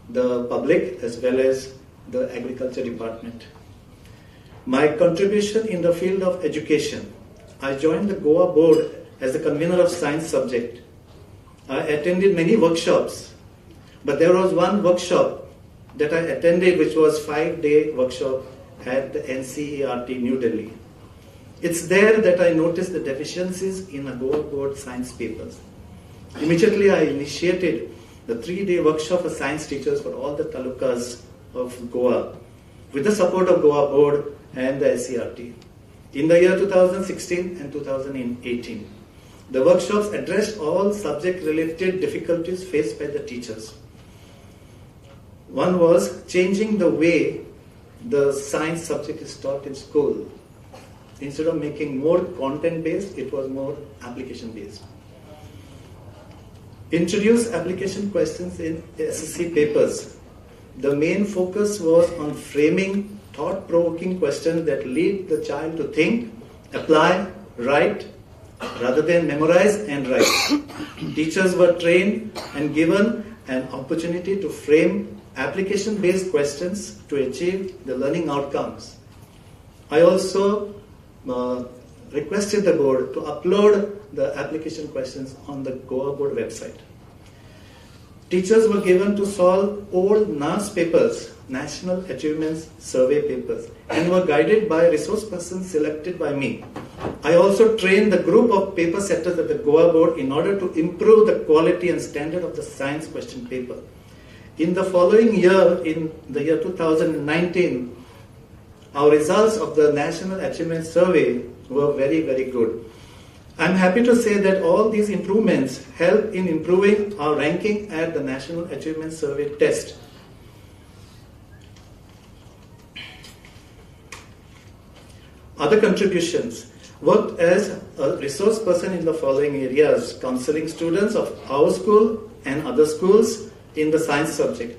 the public as well as the Agriculture Department. My contribution in the field of education. I joined the Goa board as the convener of science subject. I attended many workshops, but there was one workshop that I attended which was 5-day workshop at the NCERT New Delhi. It's there that I noticed the deficiencies in a Goa board science papers. Immediately I initiated the 3-day workshop for science teachers for all the talukas of Goa with the support of Goa board and the SCRT. In the year 2016 and 2018, the workshops addressed all subject-related difficulties faced by the teachers. One was changing the way the science subject is taught in school. Instead of making more content-based, it was more application-based. Introduce application questions in SSC papers. The main focus was on framing thought-provoking questions that lead the child to think, apply, write, rather than memorize and write. Teachers were trained and given an opportunity to frame application-based questions to achieve the learning outcomes. I also requested the board to upload the application questions on the Goa board website. Teachers were given to solve old NAS papers, National Achievements Survey papers, and were guided by resource persons selected by me. I also trained the group of paper setters at the Goa board in order to improve the quality and standard of the science question paper. In the following year, in the year 2019, our results of the National Achievement Survey were very, very good. I'm happy to say that all these improvements help in improving our ranking at the National Achievement Survey test. Other contributions: worked as a resource person in the following areas: counseling students of our school and other schools in the science subject,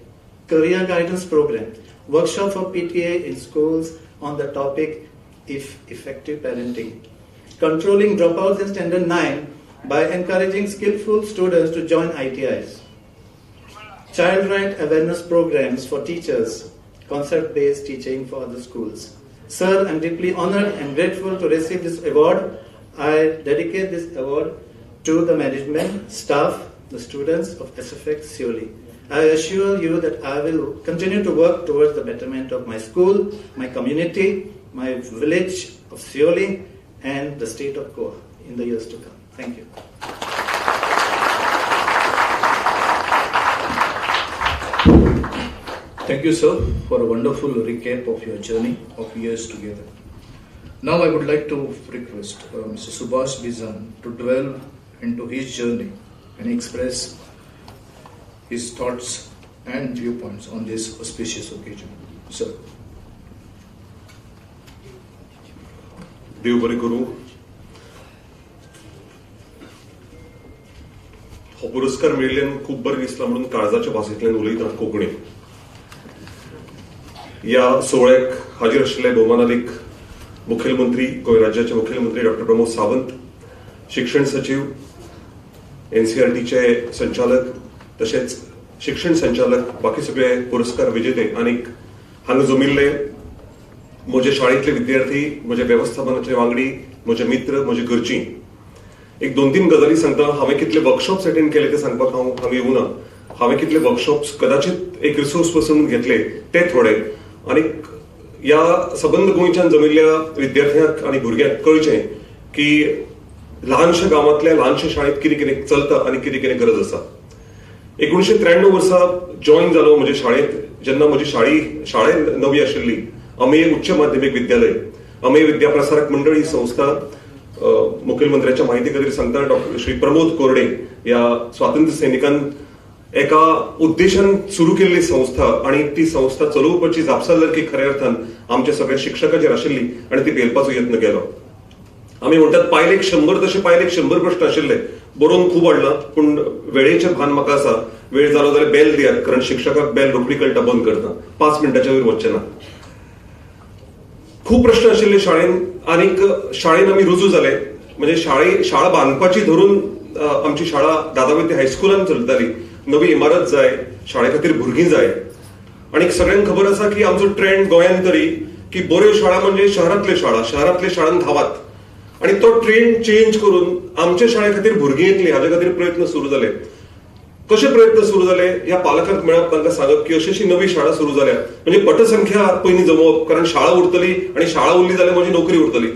career guidance program, workshop for PTA in schools on the topic effective parenting, controlling dropouts in standard 9 by encouraging skillful students to join ITIs, child right awareness programs for teachers, concept-based teaching for other schools. Sir, I'm deeply honored and grateful to receive this award. I dedicate this award to the management, staff, the students of SFX Seoli. I assure you that I will continue to work towards the betterment of my school, my community, my village of Seoli, and the state of Goa in the years to come. Thank you. Thank you, sir, for a wonderful recap of your journey of years together. Now I would like to request Mr. Subhash Bizan to delve into his journey and express his thoughts and viewpoints on this auspicious occasion. Sir. देव बरें करूं. हो पुरस्कार मेळिल्ल्यान खूब बरें दिसला म्हणून काळजाच्या भाशेंतल्यान उलयता कोंकणी. या सोहळ्याक हाजीर आशिल्ले भोवमानादीक मुखेलमंत्री, गोंय राज्याचे मुखेलमंत्री डॉ. प्रमोद सावंत, शिक्षण सचिव, एनसीईआरटीचे संचालक, तशेंच शिक्षण संचालक, बाकी सगळे पुरस्कार विजेते आनीक हांगा जमिल्ले म्हजे शाळेंतले विद्यार्थी, म्हजे वेवस्थापनाचे वांगडी, म्हजे मित्र, म्हजे घरचीं. एक 2-3 गजाली सांगता. हांवें कितले वर्कशॉप्स अटेंड केले ते सांगपाक हांव येवना. हांवें कितले वर्कशॉप्स कदाचित एक रिसोर्स पर्सन घेतले ते थोडे, आनीक ह्या सबंद गोंयच्यान जमिल्ल्या विद्यार्थ्यांक आनी भुरग्यांक कळचें की ल्हानशा गांवांतल्या ल्हानशा शाळेंत कितें कितें चलता आनी कितें कितें गरज आसा. 1993 वर्सा जॉइन जालो म्हजे शाळेंत. जेन्ना म्हजी शाळा नवी आशिल्ली, अमेय उच्च माध्यमीक विद्यालय, अमेय विद्याप्रसारक मंडळ ही संस्था मुखेलमंत्र्याच्या माहिती खातीर सांगता डॉ. श्री प्रमोद कोरडे ह्या स्वातंत्र्य सैनिकान एका उद्देशान सुरू केल्ली संस्था, आणि ती संस्था चलोवपाची जापसालदारकी खऱ्या अर्थान आमच्या सगळ्या शिक्षकाचेर आशिल्ली आनी ती पेलपाचो यत्न केलो. आमी म्हणटात पायलेक 100 तशे पायलेक 100 प्रश्न आशिल्ले. बरोवन खूब हाडला, पूण वेळेचें भान म्हाका आसा. वेळ जालो जाल्यार बेल दियात, कारण शिक्षकाक बेल रोखडी कळटा बंद करता. 5 मिनटाच्या वयर वचचें ना. खूप प्रश्न आशिल्ले शाळेन, आनीक शाळेन आमी रुजू जाले. म्हणजे शाळा बांदपाची धरून आमची शाळा दादावती हायस्कुलान चलताली. नवी इमारत जाय, शाळे खातीर भुरगीं जाय. आनीक सगळ्यांक खबर आसा की आमचो ट्रेंड गोंयांत तरी की बऱ्यो शाळा म्हणजे शहरांतले शाळांत धावात. आणि तो ट्रेंड चेंज करून आमच्या शाळे खातीर भुरगीं येतली हाजे खातीर प्रयत्न सुरू जाले. कशे प्रयत्न सुरू जाले? ह्या पालकांक मेळप, तांकां सांगप की अशी नवी शाळा सुरू जाल्या, म्हणजे पटसंख्या पयलीं जमोवप, कारण शाळा उरतली आणि शाळा उरली जाल्यार म्हजी नोकरी उरतली.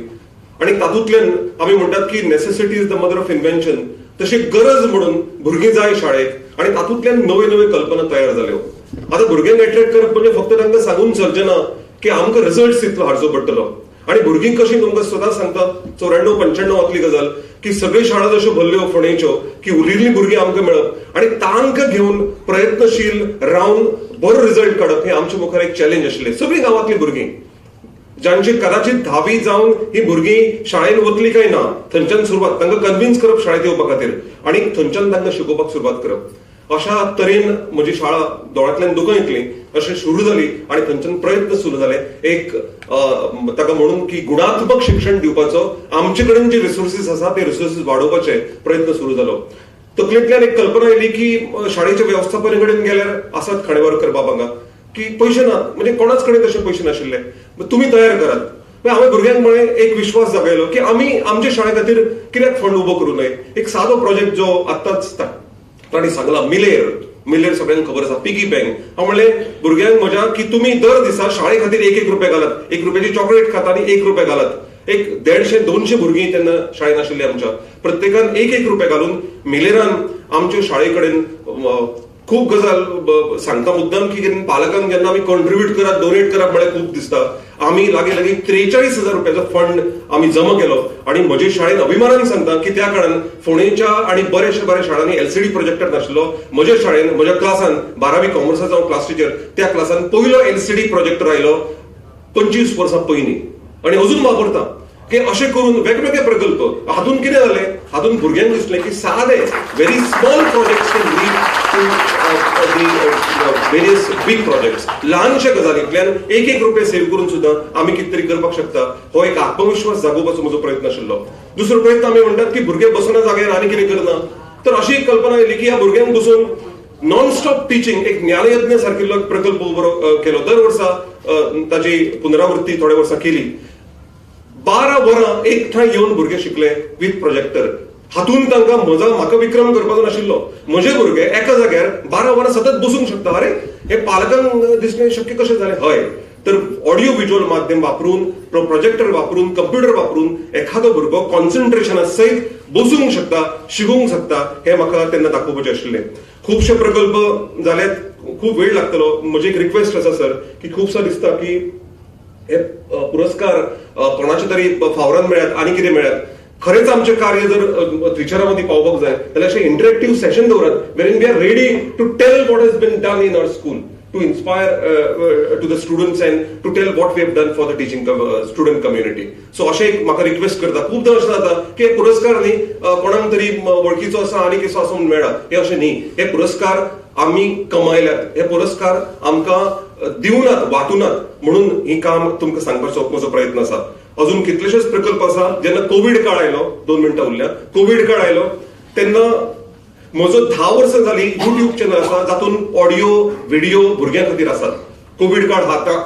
आणि तातूंतल्यान आमी म्हणटात की necessity is the mother of invention. तशी गरज म्हणून भुरगीं जाय शाळेक, आणि तातूंतल्यान नवे नवे कल्पना तयार जाल्यो. आता भुरग्यांक एट्रॅक्ट करप म्हणजे फक्त तांकां सांगून चलचें ना की आमकां रिझल्ट इतलो हाडचो पडटलो. आणि भुरगीं कशी तुमकां स्वता सांगता 94-95 गजाल की सगळ्यो शाळा जश्यो भरल्यो फोंडेच्यो की उरिल्लीं भुरगीं आमकां मेळप आणि तांकां घेवन प्रयत्नशील रावन बरो रिझल्ट काडप हें आमच्या मुखार एक चॅलेंज आशिल्लें. सगळीं गांवांतलीं भुरगीं जांची कदाचित 10वी जावन ही भुरगीं शाळेन वतली काय ना, थंयच्यान सुरवात तांकां कन्विन्स करप शाळेंत येवपा खातीर आणि थंयच्यान तांकां शिकोवपाक सुरवात करप. अशा तरेन म्हजी शाळा दोळ्यांतल्यान दुकां येतली अशें सुरू जाली आणि थंयच्यान प्रयत्न सुरू जाले. एक ताका म्हणून की गुणात्मक शिक्षण दिवपाचो आमचे कडेन जे रिसोर्सीस आसा ते रिसोर्सीस वाडोवपाचे प्रयत्न सुरू जालो. तकलेंतल्यान एक कल्पना येयली की शाळेच्या वेवस्थापना कडेन गेल्यार आसात खाणेवारकर बाबांगा की पयशे नात, म्हणजे कोणाच कडेन तशे पयशे नाशिल्ले. तुमी तयार करात. हांवें भुरग्यांक म्हळें एक विश्वास जागयलो की आमी आमचे शाळे खातीर कित्याक फंड उबो करूं नये. एक सादो प्रोजेक्ट जो आत्ताच तांणी सांगला मिलेर सगळ्यांक खबर आसा, पिगी बँक. हांव म्हणलें भुरग्यांक म्हज्या की तुमी दर दिसा शाळे खातीर एक रुपया घालात, 1 रुपयाची चॉकलेट खाता आनी 1 रुपया घालात. एक 150-200 भुरगीं तेन्ना शाळेन आशिल्ली आमच्या, प्रत्येकान 1 रुपया घालून मिलेरान आमच्या शाळे कडेन खूब गजाल सांगता मुद्दाम की पालकांक जेन्ना आमी कॉन्ट्रिब्यूट करप, डोनेट करप म्हळ्यार खूब दिसता. आमी लागीं 43,000 रुपयाचो फंड आमी जमा केलो आनी म्हजे शाळेन अभिमानान सांगता की त्या काळान फोंडेच्या आनी बऱ्याचशा शाळांनी LCD प्रोजेक्टर नाशिल्लो. म्हज्या शाळेन म्हज्या क्लासान 12वी कॉमर्साचो हांव क्लास टीचर, त्या क्लासान पयलो LCD प्रोजेक्टर आयलो 25 वर्सां पयलीं आनी अजून वापरता. की अशें करून वेगवेगळे प्रकल्प हातून कितें जालें, हातून भुरग्यांक दिसलें की सादे very small projects can lead to various big projects. ल्हानशे गजालींतल्यान 1 रुपया सेव्ह करून सुद्दां आमी कितें तरी करपाक शकता. हो एक आत्मविश्वास जागोवपाचो म्हजो प्रयत्न आशिल्लो. दुसरो प्रयत्न आमी म्हणटात की भुरगे बसना जाग्यार आनी कितें करना, तर अशी एक कल्पना येयली की ह्या भुरग्यांक बसून नॉन स्टॉप टिचिंग एक ज्ञानयज्ञ सारकिल्लो एक प्रकल्प उबो केलो. दर वर्सा ताची पुनरावृत्ती थोड्या वर्सां केली. 12 वरां एक ठांय येवन भुरगे शिकले विथ प्रोजेक्टर. हातून तांकां म्हाका विक्रम करपाचो नाशिल्लो. म्हजे भुरगे एका जाग्यार 12 वरां सतत बसूंक शकता. अरे हे पालकांक दिसलें शक्य कशें जालें. हय, तर ऑडिओ व्हिज्युअल माध्यम वापरून, प्रोजेक्टर वापरून, कम्प्युटर वापरून एखादो भुरगो कॉन्सन्ट्रेशना सयत बसूंक शकता, शिकूंक शकता, हे म्हाका तेन्ना दाखोवपाचें आशिल्लें. खुबशे प्रकल्प जाल्यात, खूब वेळ लागतलो. म्हजी एक रिक्वेस्ट आसा सर की खुबसो दिसता की हे पुरस्कार कोणाच्या तरी फावरान मेळ्यात आनी कितें मेळ्यात. खरेंच आमचें कार्य जर टिचरां मदीं पावपाक जाय जाल्यार अशें इंटरेक्टीव सेशन दवरात when we are ready to tell what has been done in our school, to inspire to the students and to tell what we have done for the teaching student community. So अशें एक म्हाका request करता. खूबदां अशें जाता की हे पुरस्कार न्ही कोणाक तरी वळखीचो आसा आनी कसो आसा म्हूण मेळ्ळा, हे अशें न्ही. हे पुरस्कार आमी कमायल्यात, हे पुरस्कार आमकां दिवनात, वाटूनात म्हणून ही काम तुमकां सांगपाचो म्हजो प्रयत्न आसा. अजून कितलेशेच प्रकल्प आसा. जेन्ना कोविड काळ आयलो, 2 मिनटां उरल्या, कोविड काळ आयलो तेन्ना म्हजो 10 वर्सां जाली युट्यूब चॅनल आसा जातून ऑडिओ व्हिडिओ भुरग्यां खातीर आसात. कोविड काळ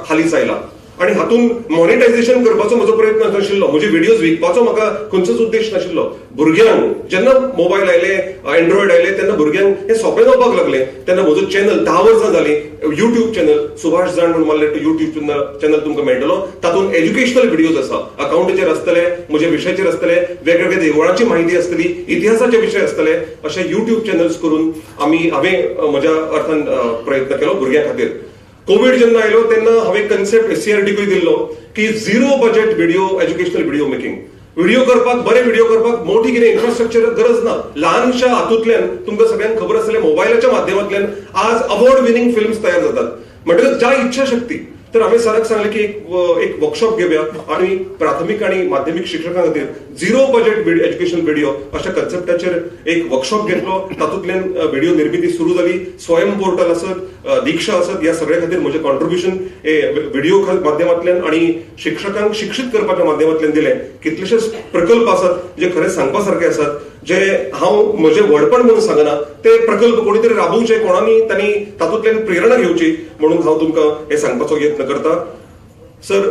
हालींच आयला आनी हातून मॉनिटायझेशन करपाचो म्हजो प्रयत्न नाशिल्लो. म्हजे व्हिडिओज विकपाचो म्हाका खंयचोच उद्देश नाशिल्लो. भुरग्यांक जेन्ना मोबायल आयले, एंड्रॉयड आयले तेन्ना भुरग्यांक हे सोंपें जावपाक लागलें. तेन्ना म्हजो चॅनल 10 वर्सां जालीं युट्यूब चॅनल सुभाष जाण म्हणून मारलें युट्यूब चॅनल तुमकां मेळटलो. तातूंत एज्युकेशनल व्हिडिओज आसा, अकाउंटाचेर आसतले, म्हज्या विशयाचेर आसतले, वेगवेगळ्या देवळांची म्हायती आसतली, इतिहासाचे विशय आसतले. अशे युट्यूब चॅनल्स करून हांवें म्हज्या अर्थान प्रयत्न केलो भुरग्यां खातीर. कोविड जेन्ना आयलो तेन्ना हांवें कन्सेप्ट SCRTकूय दिल्लो की 0 budget video educational video making. Video करपाक, बरे व्हिडिओ करपाक मोठी कितें इन्फ्रास्ट्रक्चर गरज ना. ल्हानशा हातूंतल्यान तुमकां सगळ्यांक खबर आसतलें मोबायलाच्या माध्यमांतल्यान आज अवॉर्ड विनिंग फिल्म्स तयार जातात. म्हणटकच ज्या इच्छा शक्ती. तर हांवें सराक सांगलें की एक वर्कशॉप घेवया आनी प्राथमीक आनी माध्यमीक शिक्षकां खातीर 0 बजेट एज्युकेशनल व्हिडिओ अशा कन्सेप्टाचेर एक वर्कशॉप घेतलो. तातूंतल्यान व्हिडिओ निर्मिती सुरू जाली. स्वयं पोर्टल आसत, दिक्षा आसत, ह्या सगळ्या खातीर म्हजें कॉन्ट्रिब्युशन व्हिडिओ माध्यमांतल्यान आनी शिक्षकांक शिक्षीत करपाच्या माध्यमांतल्यान दिलें. कितलेशेच प्रकल्प आसात जे खरें सांगपा सारके आसात, जे हांव म्हजें व्हडपण म्हणून सांगना. ते प्रकल्प कोणी तरी राबोवचे, कोणानी तांणी तातूंतल्यान प्रेरणा घेवची म्हणून हांव तुमकां हे सांगपाचो यत्न करता. सर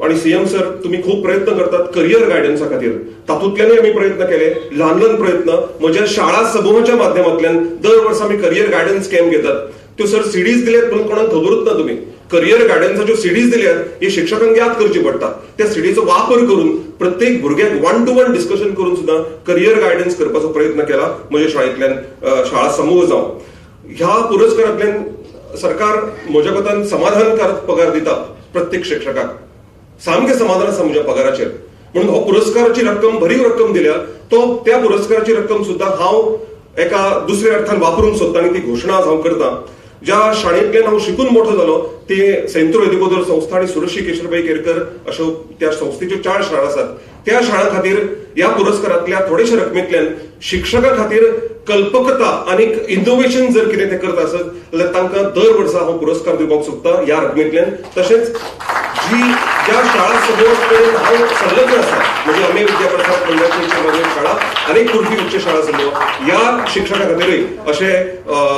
आणि CM सर, तुम्ही खूप प्रयत्न करतात करियर गायडन्सा खातीर. तातूंतल्यानूय आमी प्रयत्न केले, ल्हान ल्हान प्रयत्न. म्हज्या शाळा समूहाच्या माध्यमांतल्यान दर वर्सा आमी करियर गायडन्स कॅम्प घेतात. त्यो सर सीडीज दिल्यात म्हणून कोणाक खबरूच ना. तुमी करियर गायडन्साच्यो सीडीज दिल्यात, हे शिक्षकांक याद करची पडटा. त्या सीडीचो वापर करून प्रत्येक भुरग्याक 1-to-1 डिस्कशन करून सुद्दां करियर गायडन्स करपाचो प्रयत्न केला म्हज्या शाळेंतल्यान, शाळा समूह जावन. ह्या पुरस्कारांतल्यान सरकार म्हज्या कोतान समाधानकारक पगार दिता प्रत्येक शिक्षकाक. सामकें समाधान आसा म्हज्या पगाराचेर. म्हणून हो पुरस्काराची रक्कम, भरीव रक्कम दिल्या. त्या पुरस्काराची रक्कम सुद्दां हांव एका दुसऱ्या अर्थान वापरूंक सोदता आनी ती घोशणा आज हांव करता. ज्या शाळेंतल्यान हांव शिकून मोठो जालो ते सेंट्रो एदुबोदर संस्था आनी सुरशी केशरबाई केरकर अश्यो त्या संस्थेच्यो 4 शाळा आसात. त्या शाळां खातीर ह्या पुरस्कारांतल्या थोडेशे रकमेंतल्यान शिक्षकां खातीर कल्पकता आनी इनोव्हेशन जर कितें ते करत आसत जाल्यार तांकां दर वर्सा हांव पुरस्कार दिवपाक सोदता ह्या रकमेंतल्यान. तशेंच ज्या शाळा समूहां कडेन हांव संलग्न आसा, म्हणजे अमेय विद्याप्रसाद मंडळाची शाळा आनी कुर्ती उच्च शाळा समूह, ह्या शिक्षकां खातीरय अशे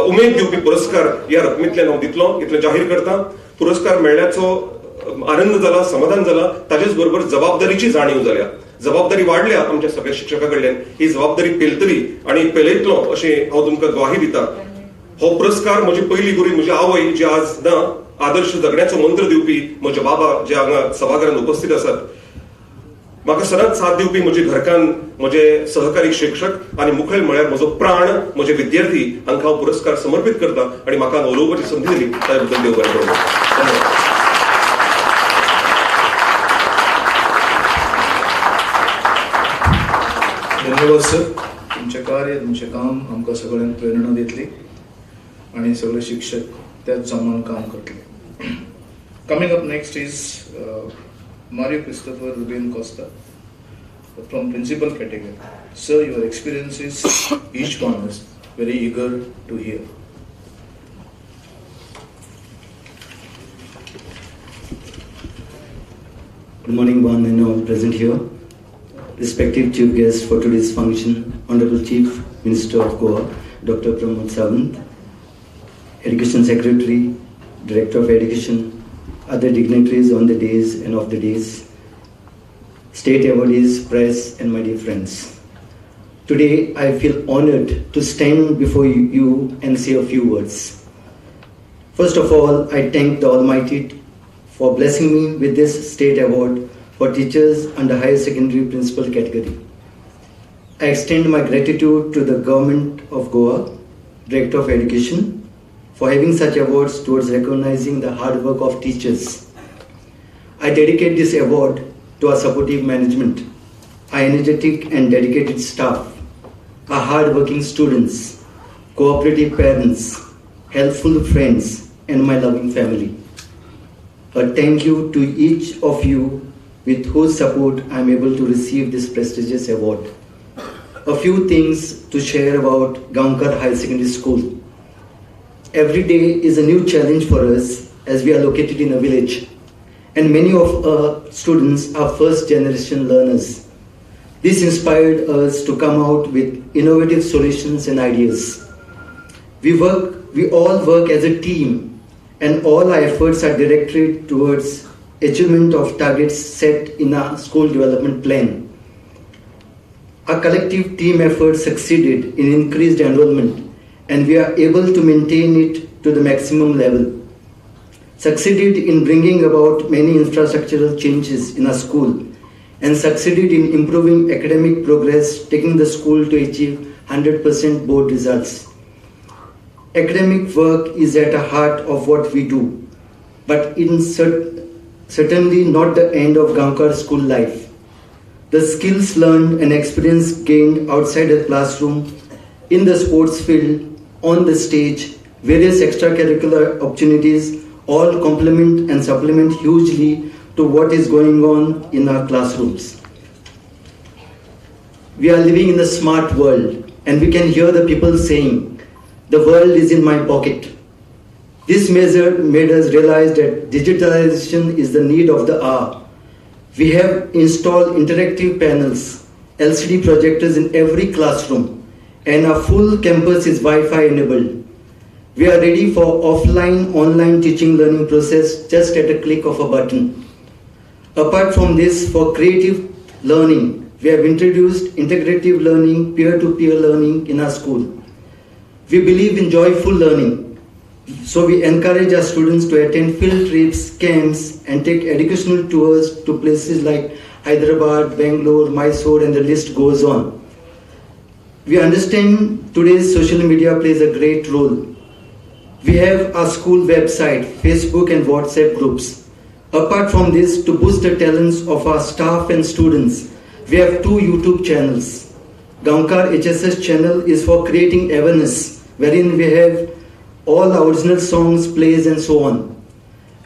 उमेद दिवपी पुरस्कार ह्या रकमेंतल्यान हांव दितलो, इतलें जाहीर करता. पुरस्कार मेळ्ळ्याचो आनंद जाला, समाधान जाला, ताचेच बरोबर जबाबदारीची जाणीव जाल्या. जबाबदारी वाढल्या आमच्या सगळ्या शिक्षकां कडल्यान. ही जबाबदारी पेलतली आणि पेलयतलो अशें हांव तुमकां ग्वाही दिता. हो पुरस्कार म्हजी पयली गुरी म्हजी आवय जी आज ना, आदर्श जगण्याचो मंत्र दिवपी म्हजे बाबा जे हांगा सभाघरांत उपस्थित आसात, म्हाका सदांच साथ दिवपी म्हजी घरकान्न, म्हजे सहकारी शिक्षक आनी मुखेल म्हळ्यार म्हजो प्राण म्हजे विद्यार्थी हांकां हांव पुरस्कार समर्पीत करता आणि म्हाका उलोवपाची संदी दिली त्या बद्दल देव बरें करूं. धन्यवाद. धन्यवाद सर. तुमचे कार्य, तुमचे काम आमकां सगळ्यांक प्रेरणा दितली आणि सगळे शिक्षक त्याच जमान काम करतले. Coming up next is Mario Christopher Ruben Costa from principal category. Sir, your experiences, each one is very eager to hear. Good morning, one and all present here. Respective chief guests for today's function, Honorable Chief Minister of Goa, Dr. Pramod Sawant, Education Secretary, Director of Education, other dignitaries on the days and off the days, state awardees, press, and my dear friends. Today, I feel honored to stand before you and say a few words. First of all, I thank the Almighty for blessing me with this state award for teachers under higher secondary principal category. I extend my gratitude to the Government of Goa, Director of Education, for having such awards towards recognizing the hard work of teachers. I dedicate this award to our supportive management, our energetic and dedicated staff, our hard-working students, cooperative parents, helpful friends, and my loving family. A thank you to each of you with whose support I am able to receive this prestigious award. A few things to share about Gaonkar High Secondary School. Every day is a new challenge for us as we are located in a village, and many of our students are first generation learners. This inspired us to come out with innovative solutions and ideas. We all work as a team, and all our efforts are directed towards achievement of targets set in our school development plan. Our collective team effort succeeded in increased enrollment, and we are able to maintain it to the maximum level. Succeeded in bringing about many infrastructural changes in our school, and succeeded in improving academic progress, taking the school to achieve 100% board results. Academic work is at the heart of what we do, but certainly not the end of Gaonkar school life. The skills learned and experience gained outside the classroom, in the sports field, on the stage, various extracurricular opportunities all complement and supplement hugely to what is going on in our classrooms. We are living in a smart world, and we can hear the people saying, "The world is in my pocket." This measure made us realize that digitalization is the need of the hour. We have installed interactive panels, LCD projectors in every classroom, and our full campus is Wi-Fi enabled. We are ready for online teaching learning process just at a click of a button. Apart from this, for creative learning, we have introduced integrative learning, peer-to-peer learning in our school. We believe in joyful learning, so we encourage our students to attend field trips, camps, and take educational tours to places like Hyderabad, Bangalore, Mysore, and the list goes on. We understand today's social media plays a great role. We have our school website, Facebook, and WhatsApp groups. Apart from this, to boost the talents of our staff and students, we have 2 YouTube channels. Gaonkar HSS channel is for creating awareness, wherein we have all our original songs, plays, and so on.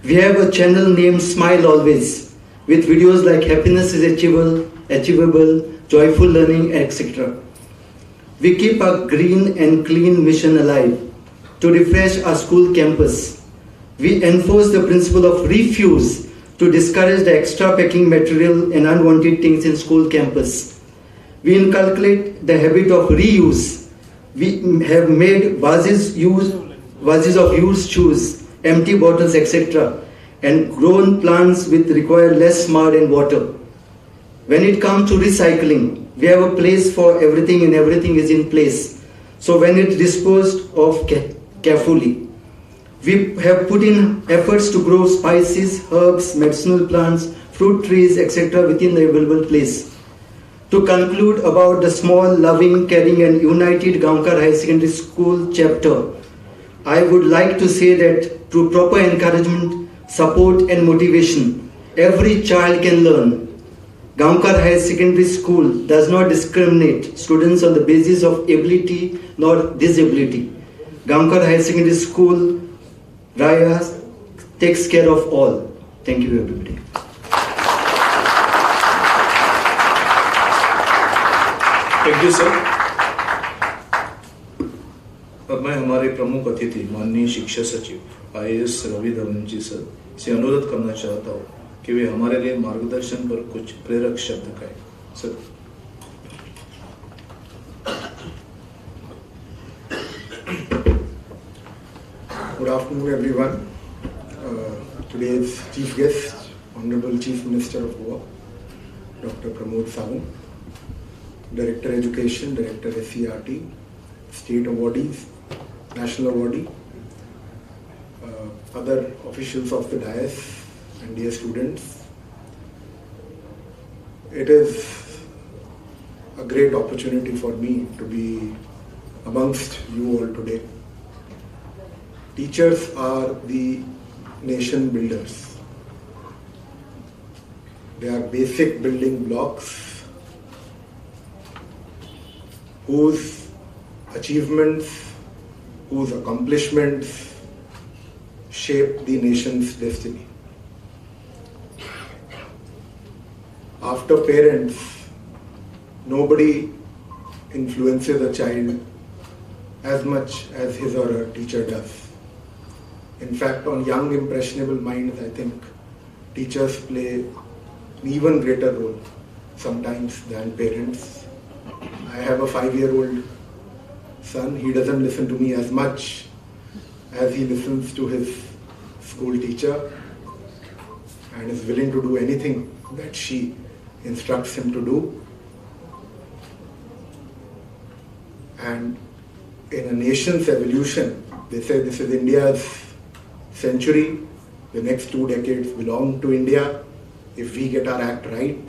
We have a channel named Smile Always, with videos like happiness is achievable, joyful learning, etc. We keep our green and clean mission alive to refresh our school campus. We enforce the principle of refuse to discourage the extra packing material and unwanted things in school campus. We inculcate the habit of reuse. We have made vases of used shoes, empty bottles, etc., and grown plants which require less mud and water. When it comes to recycling, we have a place for everything and everything is in place. So when it's disposed of carefully, we have put in efforts to grow spices, herbs, medicinal plants, fruit trees, etc. within the available place. To conclude about the small, loving, caring and united Gaonkar High Secondary School chapter, I would like to say that through proper encouragement, support and motivation, every child can learn. Gaonkar High Secondary School does not discriminate students on the basis of ability nor disability. Gaonkar High Secondary School, Raya, takes care of all. Thank you everybody. Thank you sir. अब मैं हमारे प्रमुख अतिथि माननीय शिक्षा सचिव IAS Ravi Dhawan जी sir से अनुरोध करना चाहता हूँ कि वे हमारे लिए मार्गदर्शन पर कुछ प्रेरक शब्द कहें। Sir. Good afternoon, everyone. Today's chief guest, Honorable Chief Minister of Goa, Dr. Pramod Sawant, Director Education, Director SCRT, State Awardees, National Awardee, other officials of the dais, and dear students. It is a great opportunity for me to be amongst you all today. Teachers are the nation builders. They are basic building blocks whose achievements, whose accomplishments shape the nation's destiny. After parents, nobody influences a child as much as his or her teacher does. In fact, on young impressionable minds, I think teachers play an even greater role sometimes than parents. I have a 5-year-old son. He doesn't listen to me as much as he listens to his school teacher and is willing to do anything that she instructs him to do. And in a nation's evolution, they say this is India's century. The next 2 decades belong to India if we get our act right.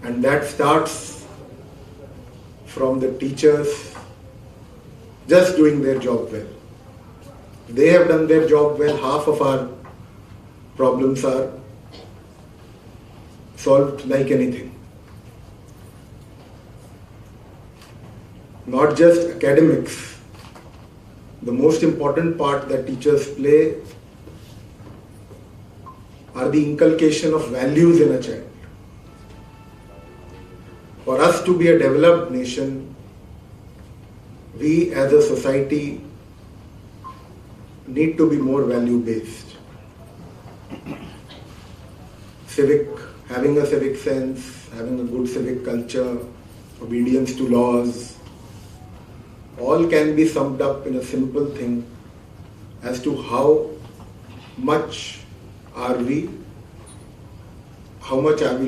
And that starts from the teachers just doing their job well. They have done their job well. Half of our problems are solved like anything. Not just academics. The most important part that teachers play are the inculcation of values in a child. For us to be a developed nation, we as a society need to be more value-based. Having a civic sense, having a good civic culture, obedience to laws, all can be summed up in a simple thing as to how much are we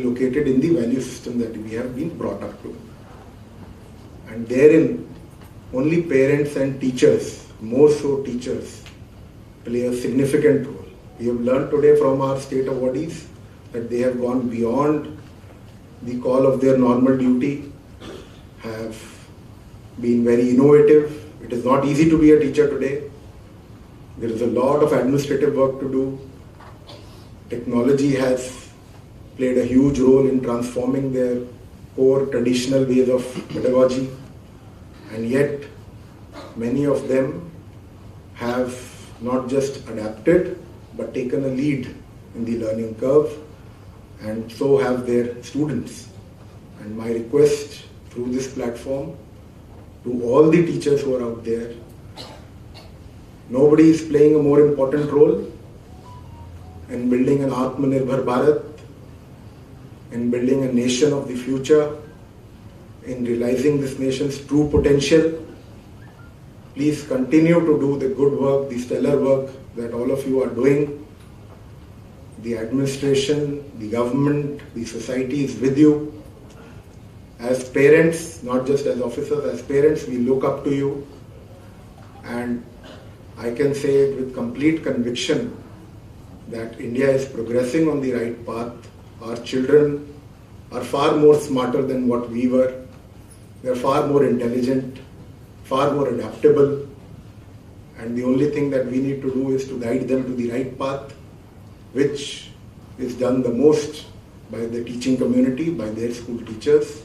located in the value system that we have been brought up to. And therein, only parents and teachers, more so teachers, play a significant role. We have learned today from our state awardees that they have gone beyond the call of their normal duty, have been very innovative. It is not easy to be a teacher today. There is a lot of administrative work to do. Technology has played a huge role in transforming their core traditional ways of pedagogy, and yet many of them have not just adapted but taken a lead in the learning curve, and so have their students. And my request through this platform to all the teachers who are out there, nobody is playing a more important role in building an Atmanirbhar Bharat, in building a nation of the future, in realizing this nation's true potential. Please continue to do the good work, the stellar work that all of you are doing. the administration, the government, the society is with you. As parents, not just as officers, as parents, we look up to you. And I can say it with complete conviction that India is progressing on the right path. Our children are far more smarter than what we were. They are far more intelligent, far more adaptable. And the only thing that we need to do is to guide them to the right path, which is done the most by the teaching community, by their school teachers.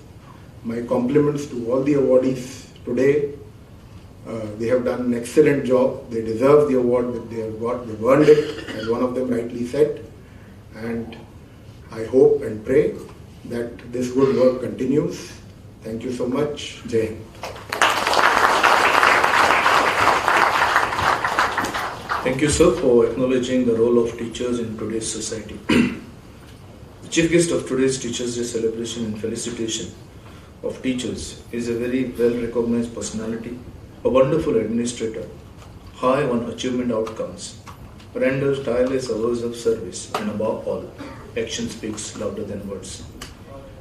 My compliments to all the awardees today. They have done an excellent job. They deserve the award that they have got. They've earned it, as one of them rightly said. And I hope and pray that this good work continues. Thank you so much. Jai Hind. Thank you, sir, for acknowledging the role of teachers in today's society. The chief guest of today's Teachers' Day celebration and felicitation of teachers is a very well-recognized personality, a wonderful administrator, high on achievement outcomes, renders tireless hours of service, and above all, action speaks louder than words.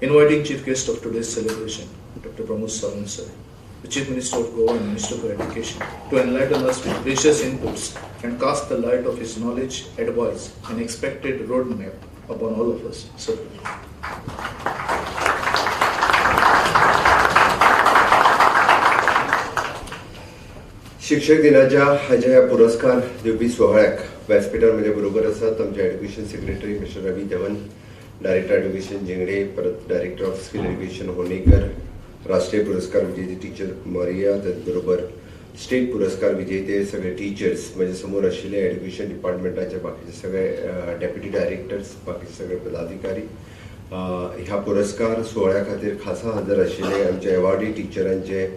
Inviting chief guest of today's celebration, Dr. Pramod Sawant, sir, the Chief Minister of Goa and Minister for Education, to enlighten us with precious inputs and cast the light of his knowledge, advice, and expected roadmap upon all of us. Sir. शिक्षक दिनाच्या हाच्या ह्या पुरस्कार दिवपी सोहळ्याक व्यासपीठार म्हजे बरोबर आसात आमचे एड्युकेशन सेक्रेटरी मिस्टर रवी धवन, डायरेक्टर एड्युकेशन जिंगडे, परत डायरेक्टर ऑफ स्किल एड्युकेशन होर्णेकर, राष्ट्रीय पुरस्कार विजेते टीचर मोरिया, त्याचबरोबर स्टेट पुरस्कार विजेते सगळे टीचर्स, म्हणजे समोर आशिल्ले एड्युकेशन डिपार्टमेंटाचे बाकीचे सगळे डेप्युटी डायरेक्टर्स, बाकीचे सगळे पदाधिकारी, ह्या पुरस्कार सोहळ्या खातीर खासा हजर आशिल्ले आमचे एवॉर्डी टीचरांचे,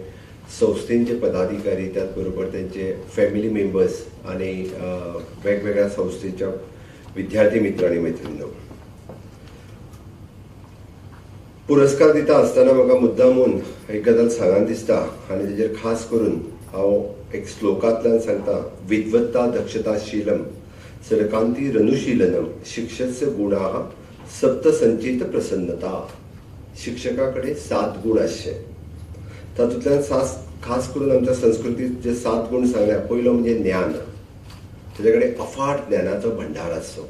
संस्थेचे पदाधिकारी, त्याचबरोबर त्यांचे फॅमिली मेंबर्स आणि वेगवेगळ्या संस्थेच्या विद्यार्थी मित्र आणि मैत्रिणींनो, पुरस्कार दिता आसतना म्हाका मुद्दामून एक गजाल सांगान दिसता आनी तेजेर खास करून हांव एक श्लोकांतल्यान सांगता. विद्वत्ता दक्षताशीलम सरकांती रनुशीलनम शिक्षस्य गुणाः सप्त संचित प्रसन्नता. शिक्षका कडेन 7 गुण आसचे. तातूंतल्यान खास करून आमच्या संस्कृतीत जे 7 गुण सांगल्या, पयलो म्हणजे ज्ञान. तेजे कडेन अफाट ज्ञानाचो भंडार आसचो.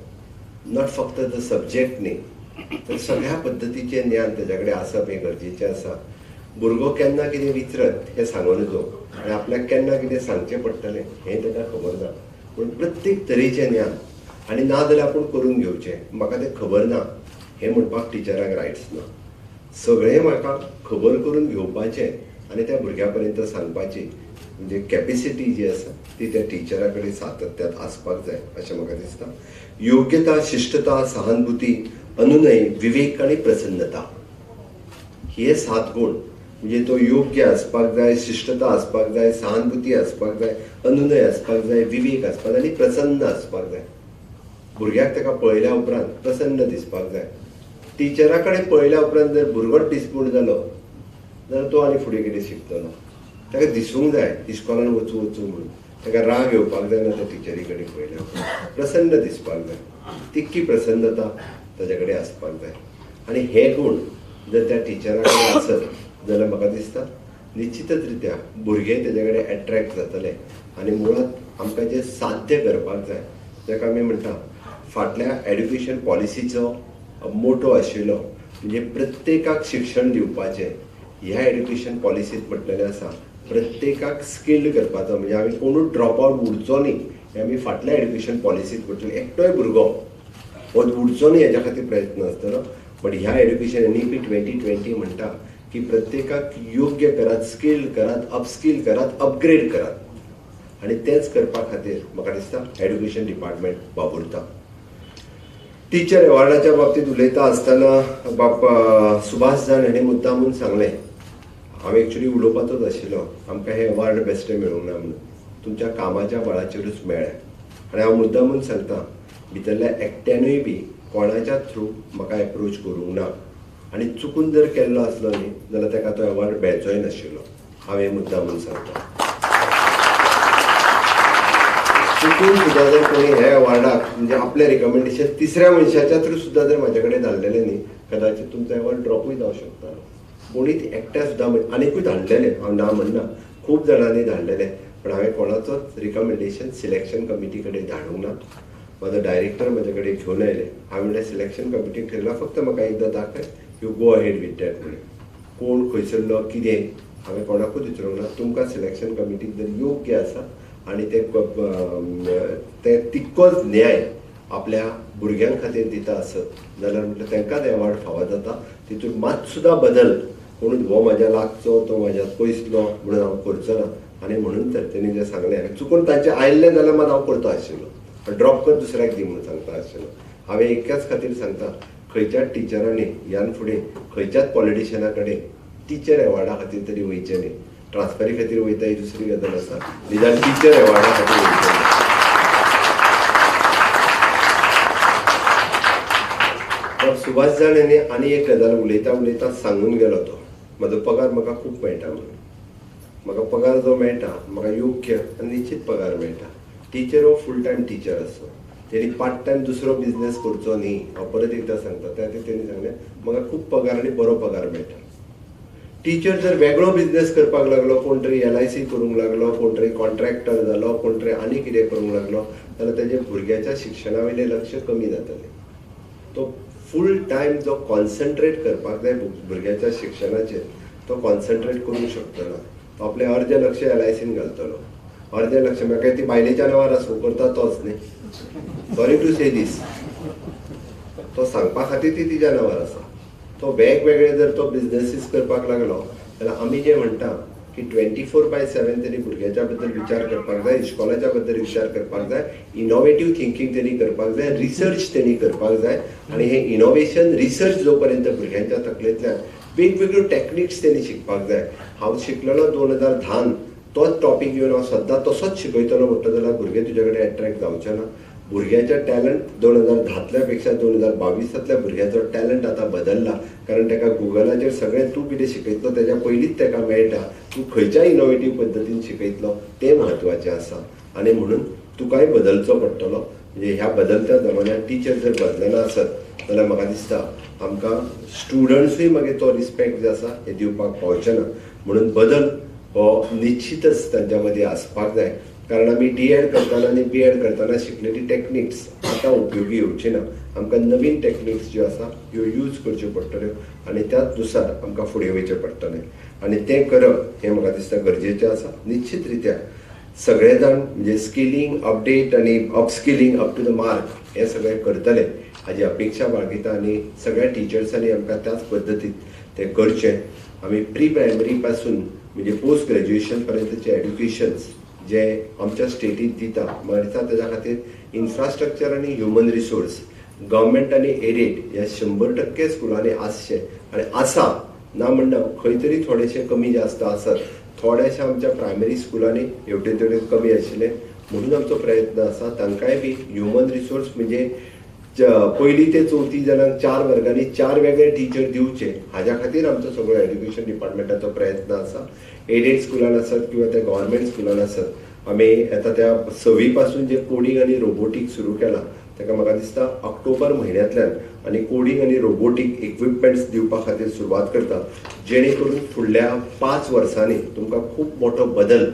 नॉट फक्त द सब्जेक्ट न्ही, तर सगळ्या पद्दतीचे ज्ञान तेजे कडेन आसप हें गरजेचें आसा. भुरगो केन्ना कितें विचरत हें सांगून नजो आनी आपल्याक केन्ना कितें सांगचें पडटलें हें ताका खबर ना. पूण प्रत्येक तरेचें ज्ञान आनी ना जाल्यार आपूण करून घेवचें, म्हाका तें खबर ना हें म्हणपाक टिचरांक रायट्स ना. सगळें म्हाका खबर करून घेवपाचें आनी त्या भुरग्या पर्यंत सांगपाची म्हणजे कॅपेसिटी जी आसा ती त्या टिचरा कडेन सातत्यात आसपाक जाय अशें म्हाका दिसता. योग्यता, शिष्टता, सहानुभूती, अनुनय, विवेक आणि प्रसन्नता हे 7 गुण म्हणजे तो योग्य आसपाक जाय, शिष्टता आसपाक जाय, सहानुभूती आसपाक जाय, अनुनय आसपाक जाय, विवेक आसपाक जाय आणि प्रसन्न आसपाक जाय. भुरग्याक ताका पळयल्या उपरांत प्रसन्न दिसपाक जाय. टिचरा कडेन पळयल्या उपरांत जर भुरगोच डिसपूट जालो जाल्यार तो आनी फुडें कितें शिकतलो. ताका दिसूंक जाय इस्कॉलान वचूं म्हणून. ताका राग येवपाक जायना त्या टिचरी कडेन पळयल्या उपरांत. प्रसन्न दिसपाक जाय. तितकी प्रसन्नता ताजे कडेन आसपाक जाय. आनी हे गुण जर त्या टिचरा कडेन आसत जाल्यार म्हाका दिसता निश्चितच रित्या भुरगे तेजे कडेन एट्रॅक्ट जातले. आनी मुळात आमकां जें साध्य करपाक जाय, जाका आमी म्हणटा फाटल्या एड्युकेशन पॉलिसीचो मोटो आशिल्लो म्हणजे प्रत्येकाक शिक्षण दिवपाचें. ह्या एड्युकेशन पॉलिसीत म्हटलेलें आसा प्रत्येकाक स्किल्ड करपाचो, म्हणजे आमी कोणूच ड्रॉप आउट उरचो न्ही हें आमी फाटल्या एड्युकेशन पॉलिसीत म्हटलें. एकटोय भुरगो हो उरचो न्ही हेच्या खातीर प्रयत्न आसतलो. बट ह्या एड्युकेशन NEP 2020 म्हणटा की प्रत्येकाक योग्य करात, स्किल्ड करात, अपस्किल करात, अपग्रेड करात. आनी तेंच करपा खातीर म्हाका दिसता एड्युकेशन डिपार्टमेंट वावुरता. टीचर एवॉर्डाच्या बाबतीत उलयता आसतना बाब सुभाष जाण हाणें मुद्दामून सांगलें, हांव एक्चुली उलोवपाचोच आशिल्लो, आमकां हें अवॉर्ड बेश्टें मेळूंक ना म्हणून, तुमच्या कामाच्या बळाचेरूच मेळ्ळें. आनी हांव मुद्दामून सांगता भितरल्या एकट्यानूय बी कोणाच्या थ्रू म्हाका एप्रोच करूंक ना. आनी चुकून जर केल्लो आसलो न्ही जाल्यार ताका तो अवॉर्ड मेळचोय नाशिल्लो. हांव हें मुद्दामून सांगता. चुकून सुद्धा जर कोणी हे अवॉर्डाक म्हणजे आपले रिकमेंडेशन तिसऱ्या मनशाच्या थ्रू सुद्धा जर माझ्या कडेन धाडलेले न्ही, कदाचित तुमचा अवॉर्ड ड्रॉपूय जावं शकता. कोणी एकट्या सुद्धा आनीकूय धाडलेले, हांव ना म्हणना, खूब जाणांनी धाडलेले, पण हांवें कोणाचोच रिकमेंडेशन सिलेक्शन कमिटी कडेन धाडूंक ना. माझो डायरेक्टर म्हजे कडेन घेवन आयले. हांवें म्हणलें सिलेक्शन कमिटीक ठरला, फक्त म्हाका एकदां दाखय, you go ahead with that म्हणून. कोण खंयसरलो कितें हांवें कोणाकूच विचारूंक ना. तुमकां सिलेक्शन कमिटीक जर योग्य आसा आनी ते तितकोच न्याय आपल्या भुरग्यां खातीर दिता आसत जाल्यार म्हटल्यार तांकां ते अवॉर्ड फावो जाता. तितून मात सुद्धा बदल कोणूच हो म्हाज्या लागचो तो म्हाज्यात पयसलो म्हणून हांव करचो ना. आनी म्हणून तर तेणी जें सांगलें, चुकून तांचें आयिल्लें जाल्यार मात हांव करता आशिल्लो, ड्रॉप कर दुसऱ्याक दी म्हणून सांगता आशिल्लो. हांवें एकाच खातीर सांगता, खंयच्याच टिचरांनी ह्यान फुडें खंयच्याच पॉलिटिशियना कडेन टीचर एवॉर्डा खातीर तरी वयचें न्ही. ट्रान्सफरी खातीर वयता ही दुसरी गजाल आसा, निदान टीचर एवॉर्डा खातीर वयचें. सुभाष जाणेनी आनी एक गजाल उलयता उलयता सांगून गेलो तो, म्हजो पगार म्हाका खूब मेळटा म्हणून. म्हाका पगार जो मेळटा म्हाका योग्य आनी निश्चित पगार मेळटा. टीचर हो फूल टायम टीचर आसो, तेणी पार्ट टायम दुसरो बिझनेस करचो न्ही. हांव परत एकदां सांगता, त्या खातीर तेणी सांगलें म्हाका खूब पगार आनी बरो पगार मेळटा. टीचर जर वेगळो बिझनेस करपाक लागलो, कोण तरी LIC करूंक लागलो, कोण तरी कॉन्ट्रॅक्टर जालो, कोण तरी आनी कितें करूंक लागलो, जाल्यार तेजे भुरग्याच्या शिक्षणा वयलें लक्ष कमी जातलें. तो फूल टायम जो कॉन्सन्ट्रेट करपाक जाय भुरग्याच्या शिक्षणाचेर तो कॉन्सन्ट्रेट करूंक शकतलो. तो आपलें अर्ध लक्ष LICन घालतलो, अर्ध लक्ष म्हाका ती बायलेच्या नांवार आसूं करता तोच न्ही. सॉरी टू से दीस, तो सांगपा खातीर ती तिच्या नांवार आसा. तो वेगवेगळे जर तो बिझनेसीस करपाक लागलो जाल्यार आमी जें म्हणटा की 24/7 तेणी भुरग्याच्या बद्दल विचार करपाक जाय, इश्कोलाच्या बद्दल विचार करपाक जाय, इनोवेटीव थिंकींग तेणी करपाक जाय, रिसर्च तेणी करपाक जाय. आनी हे इनोवेशन रिसर्च जो पर्यंत भुरग्यांच्या तकलेंतल्यान वेगवेगळ्यो टॅक्निक्स तेणी शिकपाक जाय. हांव शिकलेलो 2010 तोच टॉपीक घेवन हांव सद्दां तसोच शिकयतलो म्हणटा जाल्यार भुरगे तुजे कडेन एट्रॅक्ट जावचे ना. भुरग्याचें टॅलंट 2010 पेक्षा 2022 भुरग्याचो टॅलंट आतां बदलला, कारण ताका गुगलाचेर सगळें तूं कितें शिकयतलो तेज्या पयलींच ताका मेळटा. तूं खंयच्याय इनोवेटीव पद्दतीन शिकयतलो तें म्हत्वाचें आसा. आनी म्हणून तुकाय बदलचो पडटलो. म्हणजे ह्या बदलत्या जमान्यांत टीचर जर बदलना आसत जाल्यार म्हाका दिसता आमकां स्टुडंट्सूय मागीर तो रिस्पेक्ट जो आसा हे दिवपाक पावचे ना. म्हणून बदल हो निश्चितच तांच्या मदीं आसपाक जाय. कारण आमी D.Ed करतना आनी B.Ed करतना शिकलेली टॅक्निक्स आतां उपयोगी येवची ना. आमकां नवीन टॅक्निक्स ज्यो आसा ह्यो यूज करच्यो पडटल्यो आनी त्याच नुसार आमकां फुडें वयचें पडटलें. आनी तें करप हें म्हाका दिसता गरजेचें आसा. निश्चित रित्या सगळे जाण म्हणजे स्किलिंग अपडेट आनी upskilling up to the mark हें सगळें करतले हाजी अपेक्षा बाळगिता. आनी सगळ्या टिचर्सांनी आमकां त्याच पद्दतीन तें करचें. आमी प्री प्रायमरी पासून म्हणजे पोस्ट ग्रॅज्युएशन पर्यंतचे एड्युकेशन्स जे आमच्या स्टेटींत दिता म्हाका दिसता तेज्या खातीर इन्फ्रास्ट्रक्चर आनी ह्युमन रिसोर्स गव्हर्मेंट आनी एडेड ह्या 100% स्कुलांनी आसचे आनी आसा ना म्हणना. खंय तरी थोडेशे कमी जास्त आसत, थोड्याशा आमच्या प्रायमरी स्कुलांनी हेवटे तेवटे कमी आशिल्ले. म्हणून आमचो प्रयत्न आसा तांकांय बी ह्युमन रिसोर्स म्हणजे 1ली ते 4थी जणांक 4 वर्गांनी 4 वेगळे टीचर दिवचे हाज्या खातीर आमचो सगळो एड्युकेशन डिपार्टमेंटाचो प्रयत्न आसा. एडेड स्कुलान आसत किंवा त्या गव्हर्मेंट स्कुलान आसत. आमी आतां त्या 6वी पासून जे कोडिंग आनी रोबोटिक्स सुरू केला ताका म्हाका दिसता ऑक्टोबर म्हयन्यांतल्यान आनी कोडिंग आनी रोबोटीक इक्विपमेंट्स दिवपा खातीर सुरवात करता, जेणे करून फुडल्या 5 वर्सांनी तुमकां खूब मोठो बदल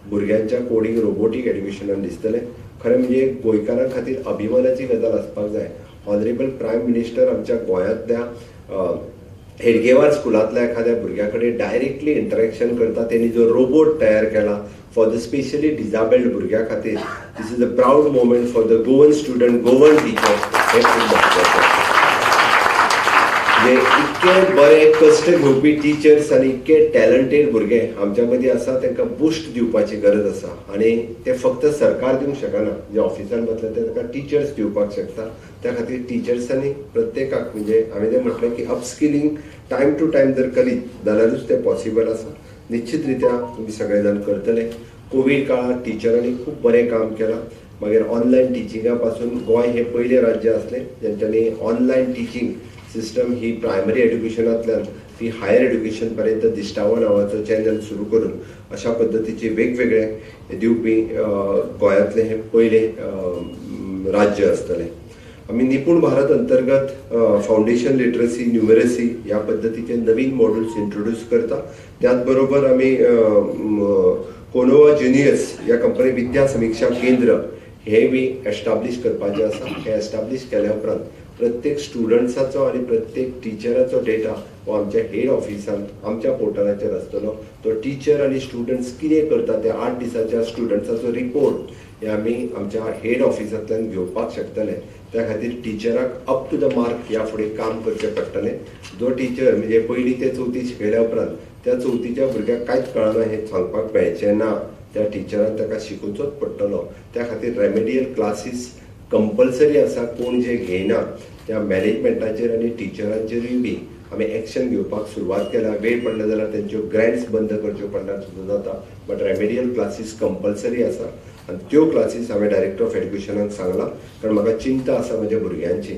भुरग्यांच्या कोडिंग रोबोटीक एड्युकेशनान दिसतले. खरें म्हणजे गोंयकारां खातीर अभिमानाची गजाल आसपाक जाय. ऑनरेबल प्रायम मिनिस्टर आमच्या गोंयांतल्या हेडगेवार स्कुलांतल्या एखाद्या भुरग्या कडेन डायरेक्टली इंटरॅक्शन करता. तेणी जो रोबोट तयार केला फॉर द स्पेशली डिजाबल्ड भुरग्या खातीर, this is a proud moment for the Goan student, Goan teacher. हे खूब महत्वाचें. म्हणजे इतके बरे कश्ट घेवपी टिचर्स आनी इतके टॅलंटेड भुरगे आमच्या मदीं आसा तांकां बुस्ट दिवपाची गरज आसा. आनी ते फक्त सरकार दिवंक शकना, जे ऑफिसान वतले ते ताका टिचर्स दिवपाक शकता. त्या खातीर टिचर्सांनी प्रत्येकाक म्हणजे हांवें तें म्हटलें की अपस्किलिंग टायम टू टायम जर करीत जाल्यारूच तें पॉसिबल आसा. निश्चित रित्या तुमी सगळे जाण करतले. कोवीड काळांत टिचरांनी खूब बरें काम केलां. मागीर ऑनलायन टिचिंगा पासून गोंय हे पयलें राज्य आसलें जेंच्यांनी ऑनलायन टिचिंग सिस्टम ही प्रायमरी एड्युकेशनांतल्यान ती हायर एड्युकेशन पर्यंत दिश्टावो नांवाचो चॅनल सुरू करून अशा पद्दतीचे वेगवेगळे दिवपी गोंयांतले हे पयले राज्य आसतलें. आमी निपुण भारत अंतर्गत फाउंडेशन लिटरसी न्यूमरसी ह्या पद्दतीचे नवीन मॉड्यूल्स इंट्रोड्यूस करता. त्याच बरोबर आमी कोनोवा ज्युनियर्स ह्या कंपनी विद्या समीक्षा केंद्र हे बी एस्टाब्लिश करपाचें आसा. हे एस्टाब्लिश केल्या उपरांत प्रत्येक स्टुडंट्साचो आनी प्रत्येक टिचराचो डेटा हो आमच्या हेड ऑफिसान आमच्या पोर्टलाचेर आसतलो. तो टीचर आनी स्टुडंट्स कितें करता त्या 8 दिसाच्या स्टुडंट्साचो रिपोर्ट हे आमी आमच्या हेड ऑफिसांतल्यान घेवपाक शकतले. त्या खातीर टिचराक अप टू द मार्क ह्या फुडें काम करचें पडटलें. जो टीचर म्हणजे 1ली ते 4थी शिकयल्या उपरांत त्या 4थीच्या भुरग्याक कांयच कळना हें सांगपाक मेळचें ना. त्या टिचरान ताका शिकोवचोच पडटलो. त्या खातीर रेमेडियल क्लासीस कंपल्सरी आसा. कोण जे घेयना त्या मॅनेजमेंटाचेर आनी टिचरांचेरूय बी आमी एक्शन घेवपाक सुरवात केल्या. वेळ पडले जाल्यार तेंच्यो ग्रँट्स बंद करच्यो पडल्यार सुद्दां जाता. बट रेमेडियल क्लासीस कंपल्सरी आसा आनी त्यो क्लासीस हांवें डायरेक्टर ऑफ एड्युकेशनाक सांगला. कारण म्हाका चिंता आसा म्हज्या भुरग्यांची.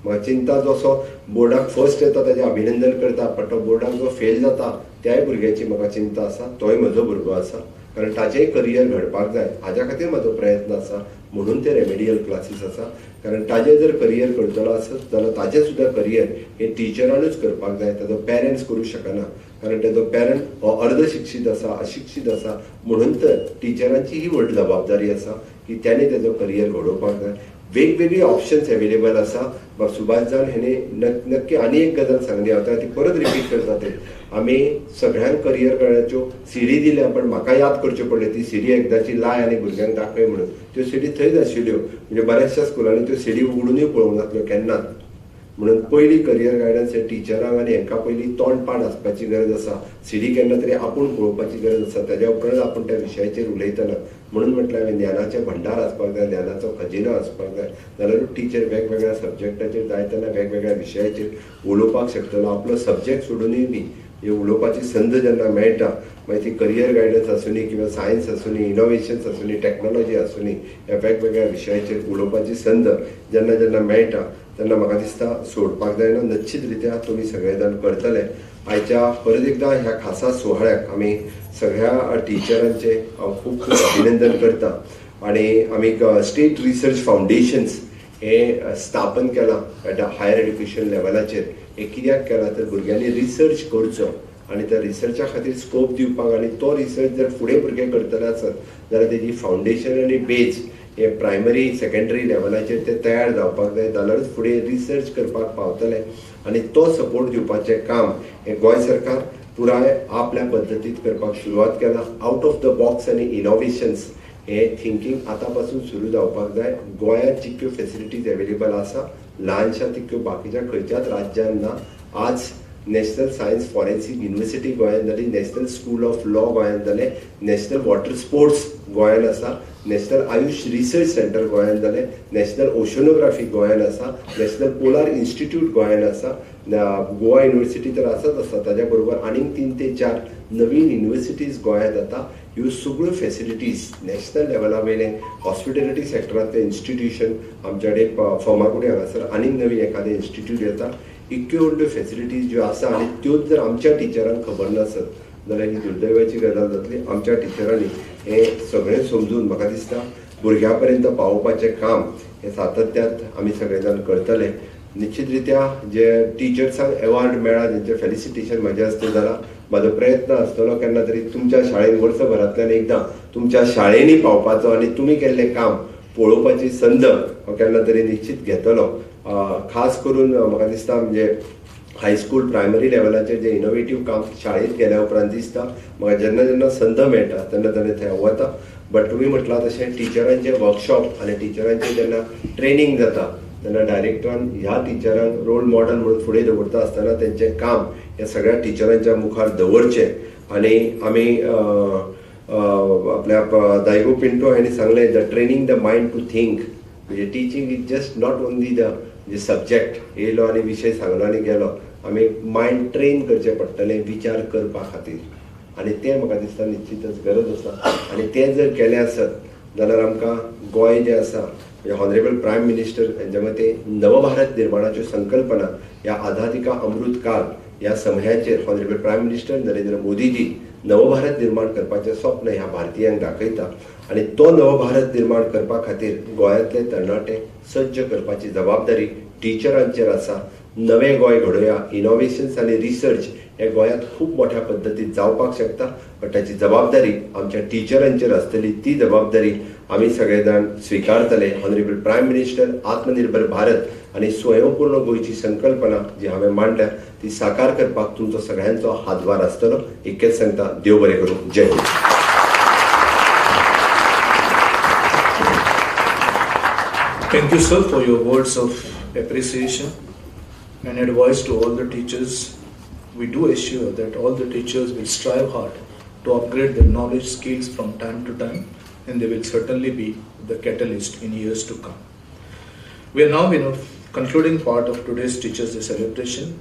म्हाका चिंता जसो बोर्डाक फर्स्ट येता ताचें अभिनंदन करता, बट तो बोर्डाक जो फेल जाता त्याय भुरग्याची म्हाका चिंता आसा. तोय म्हजो भुरगो आसा. कारण ताचेंय करियर घडपाक जाय हाज्या खातीर म्हजो प्रयत्न आसा. म्हणून ते रेमेडियल क्लासीस आसा. कारण ताजें जर करियर करतलो आसत जाल्यार ताजें सुद्दां करियर हे टिचरानूच करपाक जाय. ताजो पेरंट्स करूं शकना. कारण ताजो पेरंट हो अर्द शिक्षीत आसा, अशिक्षीत आसा. म्हणून तर टिचरांची ही व्हड जबाबदारी आसा की त्याने ताजो करियर घडोवपाक जाय. वेगवेगळी ऑप्शन्स अवेलेबल आसा. म्हाका सुभाष जावन हेणे नक्की आनी एक गजाल सांगली, हांव ती परत रिपीट करता. ते आमी सगळ्यांक करियर करण्याच्यो सिडी दिल्या, पण म्हाका याद करच्यो पडले ती सिडी एकदाची लाय आनी भुरग्यांक दाखय म्हणून. त्यो सिडी थंयच आशिल्ल्यो. म्हणजे बऱ्याचशा स्कुलांनी त्यो सिडी उगडूनय पळोवंक नासल्यो केन्नाच. म्हणून पयली करियर गायडन्स हे टिचरांक आनी हांकां पयली तोंडपाठ आसपाची गरज आसा. सिडी केन्ना तरी आपूण पळोवपाची गरज आसा. ताज्या उपरांत आपूण त्या विशयाचेर उलयतना म्हणून म्हटलें हांवें ज्ञानाचे भंडार आसपाक जाय, ज्ञानाचो खजिनो आसपाक जाय. जाल्यारूच टीचर वेगवेगळ्या सब्जेक्टाचेर जाय तेन्ना वेगवेगळ्या विशयाचेर उलोवपाक शकतलो. आपलो सब्जेक्ट सोडूनय बी हे उलोवपाची संद जेन्ना मेळटा मागीर ती करियर गायडन्स आसूं दी किंवा सायन्स आसूं दी, इनोवेशन्स आसूं दी, टॅक्नॉलॉजी आसूं दी, ह्या वेगवेगळ्या विशयाचेर उलोवपाची संद जेन्ना जेन्ना मेळटा तेन्ना म्हाका दिसता सोडपाक जायना. निश्चित रित्या तुमी सगळे जाण करतले. आयच्या परत एकदा ह्या खासा सुवाळ्याक आमी सगळ्या टिचरांचे हांव खूब खूब अभिनंदन करता. आनी आमी स्टेट रिसर्च फाउंडेशन्स हे स्थापन केलां एट हायर एड्युकेशन लेवलाचेर. हे कित्याक केलां तर भुरग्यांनी रिसर्च करचो आनी त्या रिसर्चा खातीर स्कोप दिवपाक. आनी तो रिसर्च जर फुडें भुरगे करतले आसत जाल्यार तेजी फाउंडेशन आनी बेज हे प्रायमरी सेकंडरी लेवलाचेर ते तयार जावपाक जाय. जाल्यारूच फुडें रिसर्च करपाक पावतले. आनी तो सपोर्ट दिवपाचें काम हे गोंय सरकार पुराय आपल्या पद्दतीत करपाक सुरवात केला. आउट ऑफ द बॉक्स आनी इनोवेशन्स हे थिंकींग आतां पासून सुरू जावपाक जाय. गोंयांत जितक्यो फेसिलिटीज अवेलेबल आसा ल्हानशा तितक्यो बाकीच्या खंयच्याच राज्यांत ना. आज नॅशनल सायन्स फॉरेन्सीक युनिवर्सिटी गोंयांत जाली, नॅशनल स्कूल ऑफ लॉ गोंयांत जालें, नॅशनल वॉटर स्पोर्ट्स गोंयांत आसा, नॅशनल आयुश रिसर्च सेंटर गोंयांत जालें, नॅशनल ओशनोग्राफी गोंयांत आसा, नॅशनल पोलार इन्स्टिट्यूट गोंयांत आसा, गोवा युनिवर्सिटी तर आसाच आसा. ताज्या बरोबर आनीक 3 ते 4 नवीन युनिवर्सिटीज गोंयांत येता. ह्यो सगळ्यो फेसिलिटीज नॅशनल लेवला वयले हॉस्पिटॅलिटी सेक्टरांतले इन्स्टिट्यूशन आमचे कडेन फर्मागुडी हांगासर आनीक नवीन एखादें इन्स्टिट्यूट येता. इतक्यो व्हडल्यो फेसिलिटीज ज्यो आसा आनी त्योच जर आमच्या टिचरांक खबर नासत जाल्यार ही दुर्दैवाची गजाल जातली. आमच्या टिचरांनी हे सगळें समजून म्हाका दिसता भुरग्यां पर्यंत पावोवपाचें काम हे सातत्यात आमी सगळे जाण करतले. निश्चित रित्या जे टिचर्सांक अवॉर्ड मेळ्ळा जेंचे फेलिसिटेशन म्हाजे हस्ते जालां. म्हाजो प्रयत्न आसतलो केन्ना तरी तुमच्या शाळेन वर्सभरांतल्यान एकदां तुमच्या शाळेंनी पावपाचो आनी तुमी केल्लें काम पळोवपाची संद हांव केन्ना तरी निश्चित घेतलो. खास करून म्हाका दिसता म्हणजे हायस्कूल प्रायमरी लेवलाचेर जे इनोवेटीव काम शाळेंत गेल्या उपरांत दिसता म्हाका जेन्ना जेन्ना संद मेळटा तेन्ना तेन्ना थंय वता. बट तुमी म्हटलां तशें टिचरांचे वर्कशॉप आनी टिचरांचे जेन्ना ट्रेनींग जाता तेन्ना डायरेक्टरान ह्या टिचरांक रोल मॉडेल म्हणून फुडें दवरता आसतना तेंचें काम हे सगळ्या टिचरांच्या मुखार दवरचें. आनी आमी आपल्या दायगो पिंटो हांणी सांगलें the training the mind to think. म्हणजे teaching is just not only the subject येयलो आनी विशय सांगलो आनी गेलो. आमी मायंड ट्रेन करचें पडटलें विचार करपा खातीर. आनी तें म्हाका दिसता निश्चितच गरज आसा. आनी तें जर केलें आसत जाल्यार आमकां गोंय जें आसा हॉनरेबल प्रायम मिनिस्टर हांच्या मते नवभारत निर्माणाच्यो संकल्पना ह्या आझादी का अमृत काल ह्या समयाचेर ऑनरेबल प्रायम मिनिस्टर नरेंद्र मोदीजी नवभारत निर्माण करपाचें स्वप्न ह्या भारतीयांक दाखयता आनी तो नवभारत निर्माण करपा खातीर गोंयांतले तरणाटे सज्ज करपाची जबाबदारी टिचरांचेर आसा. नवे गोंय घडोवया. इनोव्हेशन्स आनी रिसर्च हे गोंयांत खूब मोठ्या पद्दतीन जावपाक शकता, पण ताची जबाबदारी आमच्या टिचरांचेर आसतली. ती जबाबदारी आमी सगळे जाण स्विकारतले. ऑनरेबल प्रायम मिनिस्टर आत्मनिर्भर भारत आनी स्वयंपूर्ण गोंयची संकल्पना जी हांवें मांडल्या ती साकार करपाक तुमचो सगळ्यांचो हातभार आसतलो. इतकेंच सांगता. देव बरें करूं. जय Hind. Thank you, sir, for your words of appreciation and advice to all the teachers. We do assure that all the teachers will strive hard to upgrade their knowledge skills from time to time, and they will certainly be the catalyst in years to come. We are now in a concluding part of today's Teachers' Day celebration,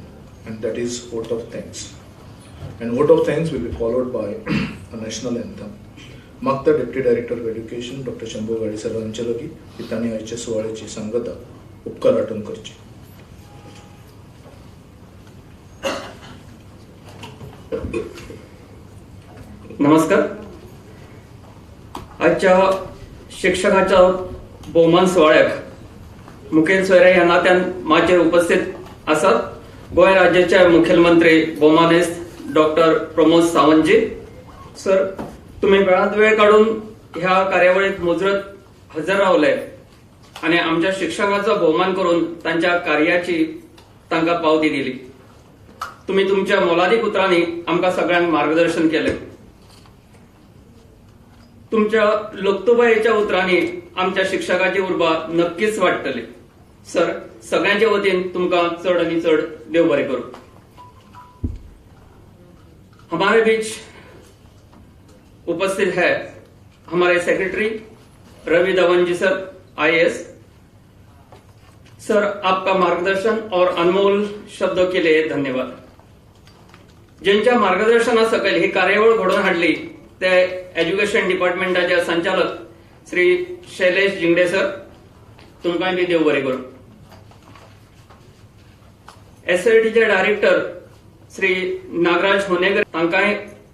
and that is vote of thanks. And vote of thanks will be followed by a national anthem. मागता deputy director of education doctor Shambhu गाडी सर्वांचे लगी हितांनी आयच्या सुवाळ्याची सांगता उपकार आठवण करची. नमस्कार. आजच्या शिक्षकाच्या भोवमान सुवाळ्याक मुखेल सोयरे ह्या नात्यान माचेर उपस्थित आसात गोंय राज्याचे मुखेलमंत्री भोवमानेस्त डॉक्टर प्रमोद सावंतजी. सर, तुम्ही वेळात वेळ काढून ह्या कार्यावळीत मुजरत हजर रावले आणि आमच्या शिक्षकाचा भोवमान करून त्यांच्या कार्याची तांकां पावती दिली. तुम्ही तुमच्या मोलादीक उतरांनी आमकां सगळ्यांक मार्गदर्शन केले. तुमच्या लोकतुबायेच्या उतरांनी आमच्या शिक्षकाची उर्बा नक्कीच वाडटली. सर, सगळ्यांच्या वतीन तुमकां चड आनी चड देव बरें करूं. हमारे बीच उपस्थित है हमारे सेक्रेटरी रवि धवन जी सर, IAS. सर, आपका मार्गदर्शन और अनमोल शब्दों के लिए धन्यवाद. ज्यांच्या मार्गदर्शना सकयल ही कार्यावळ घडोवन हाडली ते एज्युकेशन डिपार्टमेंटाचे संचालक श्री शैलेश जिंगडे सर, तुमकांय बी देव बरें करूं. SLTचे डायरेक्टर श्री नागराज होनेकर, तांकांय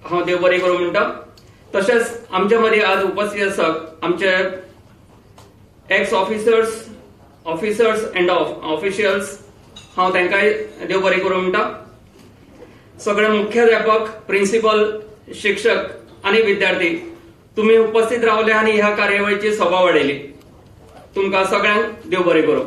हांव देव बरें करूं म्हणटा. तशेंच आमच्या मदीं आज उपस्थित आसात आमचे एक्स ऑफिसर्स एंड ऑफिशियल्स, हांव तांकांय देव बरें करूं म्हणटा. सगळे मुख्याध्यापक, प्रिन्सिपल, शिक्षक आनी विद्यार्थी, तुम्ही उपस्थित रावले आनी ह्या कार्यावळीची सोबा वाडयली. तुमकां सगळ्यांक देव बरें करूं.